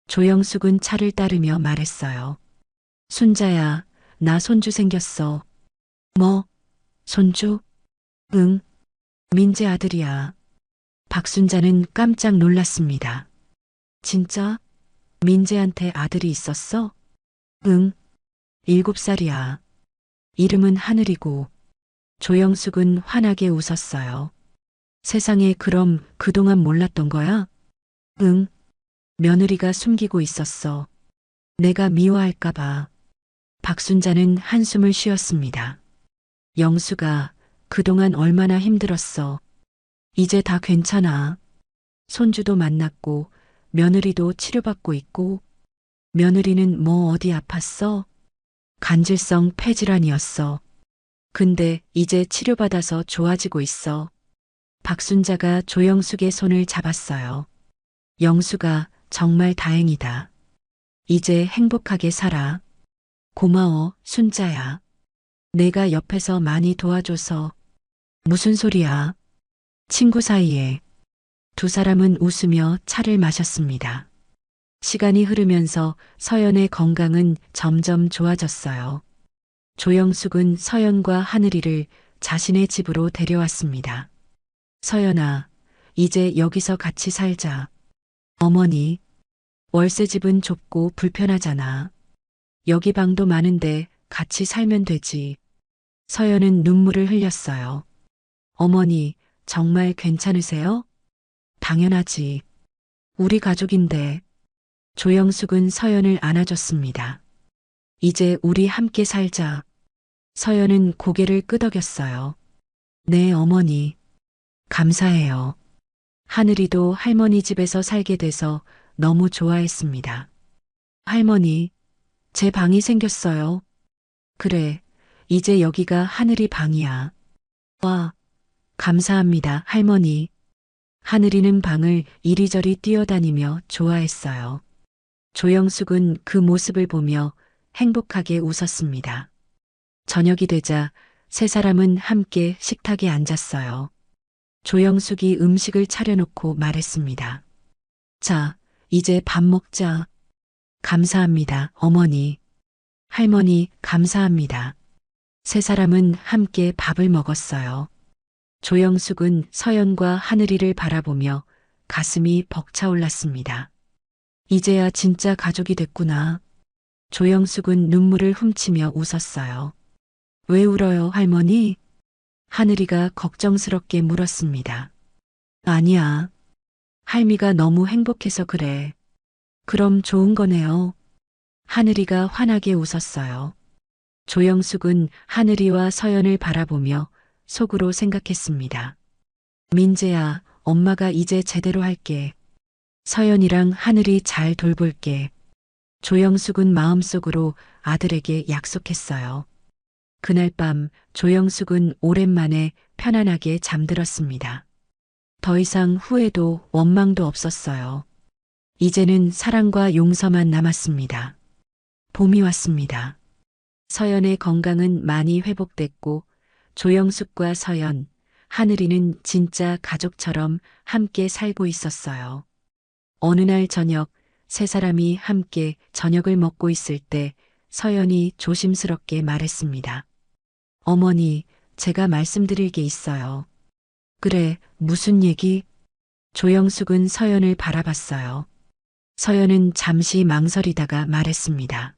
조영숙은 차를 따르며 말했어요. 순자야, 나 손주 생겼어. 뭐? 손주? 응, 민재 아들이야. 박순자는 깜짝 놀랐습니다. 진짜? 민재한테 아들이 있었어? 응, 7살이야. 이름은 하늘이고. 조영숙은 환하게 웃었어요. 세상에, 그럼 그동안 몰랐던 거야? 응, 며느리가 숨기고 있었어. 내가 미워할까봐. 박순자는 한숨을 쉬었습니다. 영수가 그동안 얼마나 힘들었어. 이제 다 괜찮아. 손주도 만났고 며느리도 치료받고 있고. 며느리는 뭐 어디 아팠어? 간질성 폐질환이었어. 근데 이제 치료받아서 좋아지고 있어. 박순자가 조영숙의 손을 잡았어요. 영수가 정말 다행이다. 이제 행복하게 살아. 고마워, 순자야. 내가 옆에서 많이 도와줘서. 무슨 소리야? 친구 사이에. 두 사람은 웃으며 차를 마셨습니다. 시간이 흐르면서 서연의 건강은 점점 좋아졌어요. 조영숙은 서연과 하늘이를 자신의 집으로 데려왔습니다. 서연아, 이제 여기서 같이 살자. 어머니, 월세집은 좁고 불편하잖아. 여기 방도 많은데 같이 살면 되지. 서연은 눈물을 흘렸어요. 어머니, 정말 괜찮으세요? 당연하지. 우리 가족인데. 조영숙은 서연을 안아줬습니다. 이제 우리 함께 살자. 서연은 고개를 끄덕였어요. 네, 어머니. 감사해요. 하늘이도 할머니 집에서 살게 돼서 너무 좋아했습니다. 할머니, 제 방이 생겼어요. 그래, 이제 여기가 하늘이 방이야. 와, 감사합니다, 할머니. 하늘이는 방을 이리저리 뛰어다니며 좋아했어요. 조영숙은 그 모습을 보며 행복하게 웃었습니다. 저녁이 되자 세 사람은 함께 식탁에 앉았어요. 조영숙이 음식을 차려놓고 말했습니다. 자, 이제 밥 먹자. 감사합니다, 어머니. 할머니, 감사합니다. 세 사람은 함께 밥을 먹었어요. 조영숙은 서연과 하늘이를 바라보며 가슴이 벅차올랐습니다. 이제야 진짜 가족이 됐구나. 조영숙은 눈물을 훔치며 웃었어요. 왜 울어요, 할머니? 하늘이가 걱정스럽게 물었습니다. 아니야. 할미가 너무 행복해서 그래. 그럼 좋은 거네요. 하늘이가 환하게 웃었어요. 조영숙은 하늘이와 서연을 바라보며 속으로 생각했습니다. 민재야, 엄마가 이제 제대로 할게. 서연이랑 하늘이 잘 돌볼게. 조영숙은 마음속으로 아들에게 약속했어요. 그날 밤 조영숙은 오랜만에 편안하게 잠들었습니다. 더 이상 후회도 원망도 없었어요. 이제는 사랑과 용서만 남았습니다. 봄이 왔습니다. 서연의 건강은 많이 회복됐고 조영숙과 서연, 하늘이는 진짜 가족처럼 함께 살고 있었어요. 어느 날 저녁 세 사람이 함께 저녁을 먹고 있을 때 서연이 조심스럽게 말했습니다. 어머니, 제가 말씀드릴 게 있어요. 그래, 무슨 얘기? 조영숙은 서연을 바라봤어요. 서연은 잠시 망설이다가 말했습니다.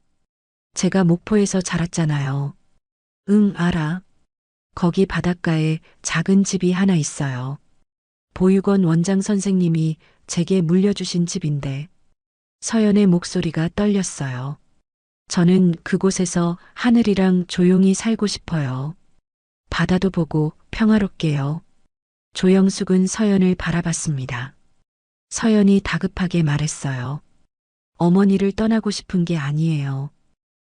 제가 목포에서 자랐잖아요. 응, 알아. 거기 바닷가에 작은 집이 하나 있어요. 보육원 원장 선생님이 제게 물려주신 집인데 서연의 목소리가 떨렸어요. 저는 그곳에서 하늘이랑 조용히 살고 싶어요. 바다도 보고 평화롭게요. 조영숙은 서연을 바라봤습니다. 서연이 다급하게 말했어요. 어머니를 떠나고 싶은 게 아니에요.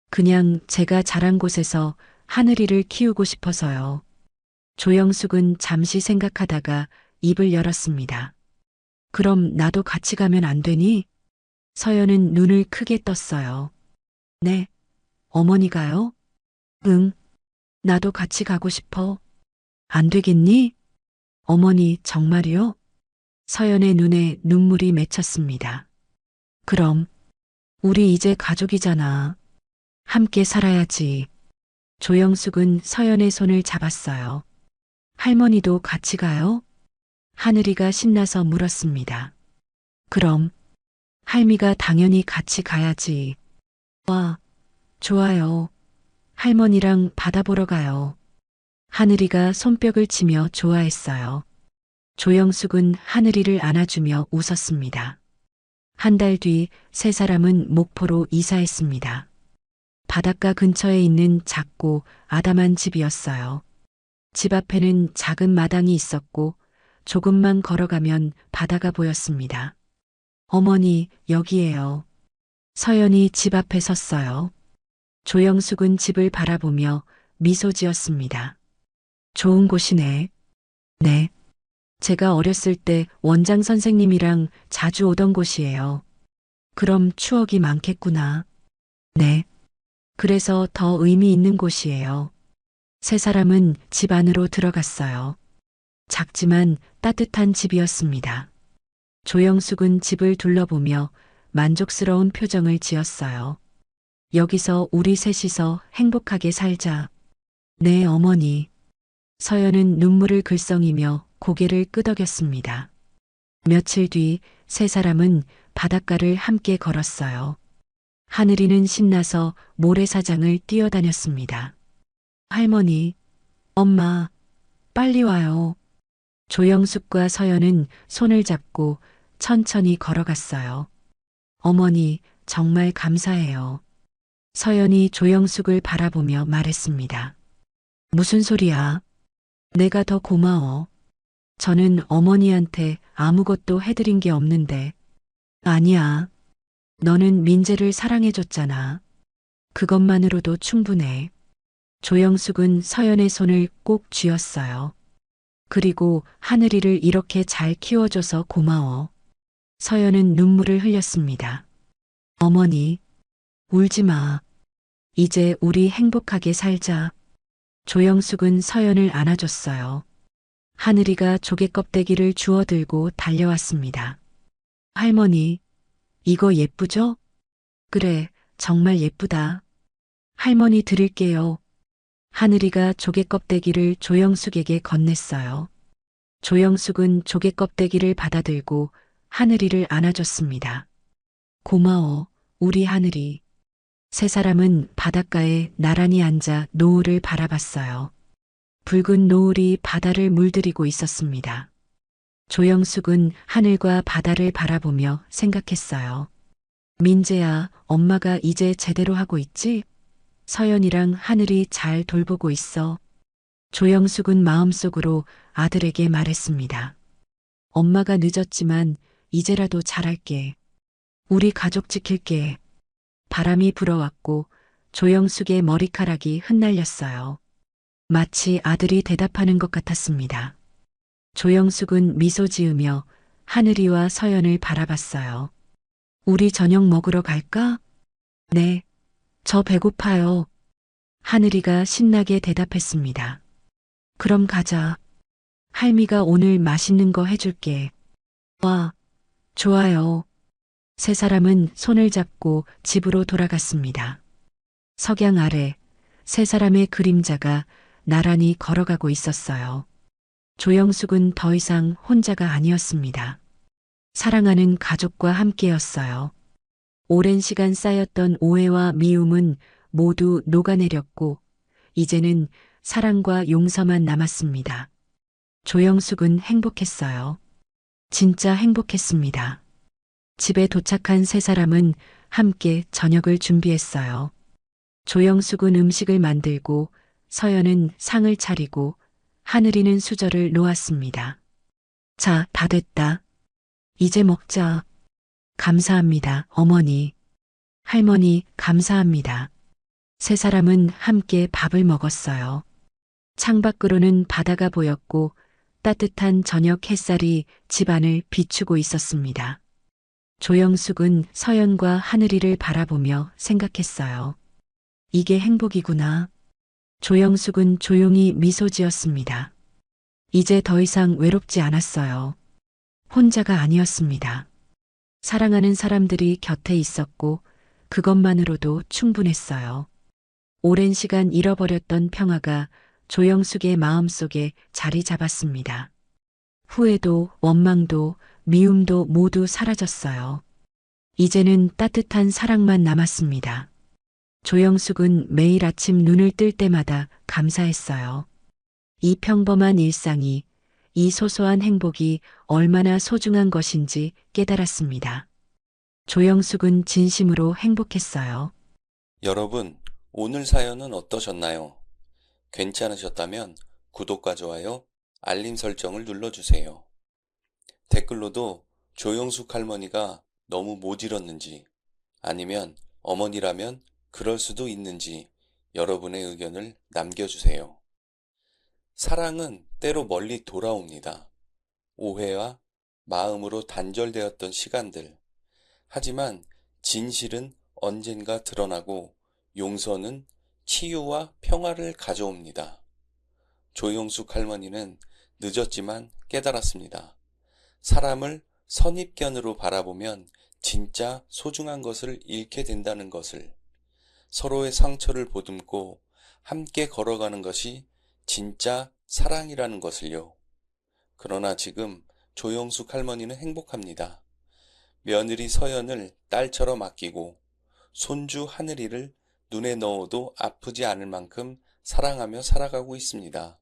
그냥 제가 자란 곳에서 하늘이를 키우고 싶어서요. 조영숙은 잠시 생각하다가 입을 열었습니다. 그럼 나도 같이 가면 안 되니? 서연은 눈을 크게 떴어요. 네. 어머니가요? 응. 나도 같이 가고 싶어. 안 되겠니? 어머니, 정말이요? 서연의 눈에 눈물이 맺혔습니다. 그럼, 우리 이제 가족이잖아. 함께 살아야지. 조영숙은 서연의 손을 잡았어요. 할머니도 같이 가요? 하늘이가 신나서 물었습니다. 그럼, 할미가 당연히 같이 가야지. 와, 좋아요. 할머니랑 바다 보러 가요. 하늘이가 손뼉을 치며 좋아했어요. 조영숙은 하늘이를 안아주며 웃었습니다. 한 달 뒤 세 사람은 목포로 이사했습니다. 바닷가 근처에 있는 작고 아담한 집이었어요. 집 앞에는 작은 마당이 있었고 조금만 걸어가면 바다가 보였습니다. 어머니, 여기에요. 서연이 집 앞에 섰어요. 조영숙은 집을 바라보며 미소 지었습니다. 좋은 곳이네. 네. 제가 어렸을 때 원장 선생님이랑 자주 오던 곳이에요. 그럼 추억이 많겠구나. 네. 그래서 더 의미 있는 곳이에요. 세 사람은 집 안으로 들어갔어요. 작지만 따뜻한 집이었습니다. 조영숙은 집을 둘러보며 만족스러운 표정을 지었어요. 여기서 우리 셋이서 행복하게 살자. 네, 어머니. 서연은 눈물을 글썽이며 고개를 끄덕였습니다. 며칠 뒤 세 사람은 바닷가를 함께 걸었어요. 하늘이는 신나서 모래사장을 뛰어다녔습니다. 할머니, 엄마, 빨리 와요. 조영숙과 서연은 손을 잡고 천천히 걸어갔어요. 어머니, 정말 감사해요. 서연이 조영숙을 바라보며 말했습니다. 무슨 소리야? 내가 더 고마워. 저는 어머니한테 아무것도 해드린 게 없는데. 아니야. 너는 민재를 사랑해줬잖아. 그것만으로도 충분해. 조영숙은 서연의 손을 꼭 쥐었어요. 그리고 하늘이를 이렇게 잘 키워줘서 고마워. 서연은 눈물을 흘렸습니다. 어머니, 울지 마. 이제 우리 행복하게 살자. 조영숙은 서연을 안아줬어요. 하늘이가 조개 껍데기를 주워들고 달려왔습니다. 할머니, 이거 예쁘죠? 그래, 정말 예쁘다. 할머니 드릴게요. 하늘이가 조개 껍데기를 조영숙에게 건넸어요. 조영숙은 조개 껍데기를 받아들고 하늘이를 안아줬습니다. 고마워, 우리 하늘이. 세 사람은 바닷가에 나란히 앉아 노을을 바라봤어요. 붉은 노을이 바다를 물들이고 있었습니다. 조영숙은 하늘과 바다를 바라보며 생각했어요. 민재야, 엄마가 이제 제대로 하고 있지? 서연이랑 하늘이 잘 돌보고 있어. 조영숙은 마음속으로 아들에게 말했습니다. 엄마가 늦었지만 이제라도 잘할게. 우리 가족 지킬게. 바람이 불어왔고 조영숙의 머리카락이 흩날렸어요. 마치 아들이 대답하는 것 같았습니다. 조영숙은 미소 지으며 하늘이와 서연을 바라봤어요. 우리 저녁 먹으러 갈까? 네, 저 배고파요. 하늘이가 신나게 대답했습니다. 그럼 가자. 할미가 오늘 맛있는 거 해줄게. 와, 좋아요. 세 사람은 손을 잡고 집으로 돌아갔습니다. 석양 아래 세 사람의 그림자가 나란히 걸어가고 있었어요. 조영숙은 더 이상 혼자가 아니었습니다. 사랑하는 가족과 함께였어요. 오랜 시간 쌓였던 오해와 미움은 모두 녹아내렸고, 이제는 사랑과 용서만 남았습니다. 조영숙은 행복했어요. 진짜 행복했습니다. 집에 도착한 세 사람은 함께 저녁을 준비했어요. 조영숙은 음식을 만들고, 서연은 상을 차리고, 하늘이는 수저를 놓았습니다. 자, 다 됐다. 이제 먹자. 감사합니다, 어머니. 할머니, 감사합니다. 세 사람은 함께 밥을 먹었어요. 창밖으로는 바다가 보였고 따뜻한 저녁 햇살이 집안을 비추고 있었습니다. 조영숙은 서연과 하늘이를 바라보며 생각했어요. 이게 행복이구나. 조영숙은 조용히 미소 지었습니다. 이제 더 이상 외롭지 않았어요. 혼자가 아니었습니다. 사랑하는 사람들이 곁에 있었고 그것만으로도 충분했어요. 오랜 시간 잃어버렸던 평화가 조영숙의 마음속에 자리 잡았습니다. 후회도 원망도 미움도 모두 사라졌어요. 이제는 따뜻한 사랑만 남았습니다. 조영숙은 매일 아침 눈을 뜰 때마다 감사했어요. 이 평범한 일상이, 이 소소한 행복이 얼마나 소중한 것인지 깨달았습니다. 조영숙은 진심으로 행복했어요. 여러분, 오늘 사연은 어떠셨나요? 괜찮으셨다면 구독과 좋아요, 알림 설정을 눌러주세요. 댓글로도 조영숙 할머니가 너무 모질었는지 아니면 어머니라면 그럴 수도 있는지 여러분의 의견을 남겨주세요. 사랑은 때로 멀리 돌아옵니다. 오해와 마음으로 단절되었던 시간들. 하지만 진실은 언젠가 드러나고 용서는 치유와 평화를 가져옵니다. 조영숙 할머니는 늦었지만 깨달았습니다. 사람을 선입견으로 바라보면 진짜 소중한 것을 잃게 된다는 것을, 서로의 상처를 보듬고 함께 걸어가는 것이 진짜 사랑이라는 것을요. 그러나 지금 조영숙 할머니는 행복합니다. 며느리 서연을 딸처럼 아끼고 손주 하늘이를 눈에 넣어도 아프지 않을 만큼 사랑하며 살아가고 있습니다.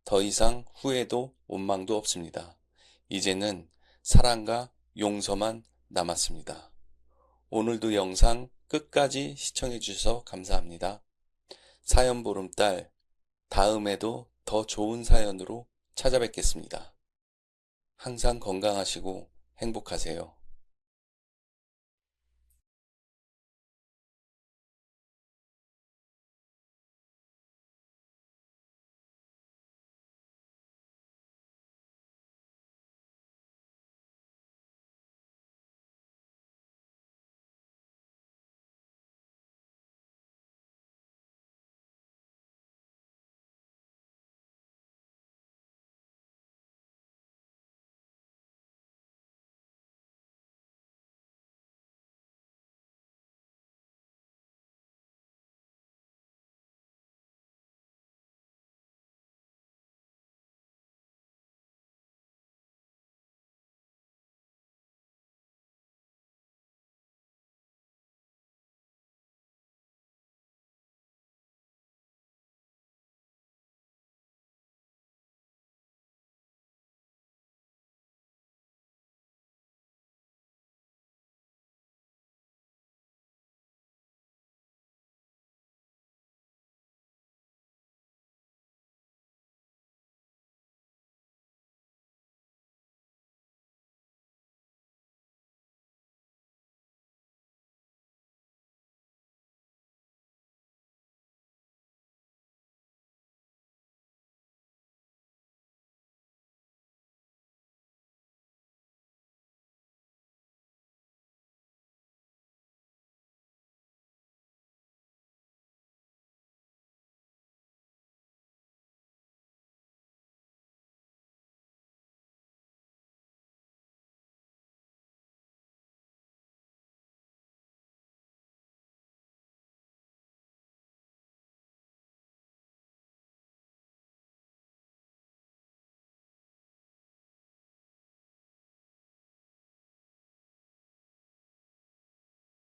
더 이상 후회도 원망도 없습니다. 이제는 사랑과 용서만 남았습니다. 오늘도 영상 끝까지 시청해 주셔서 감사합니다. 사연 보름달, 다음에도 더 좋은 사연으로 찾아뵙겠습니다. 항상 건강하시고 행복하세요.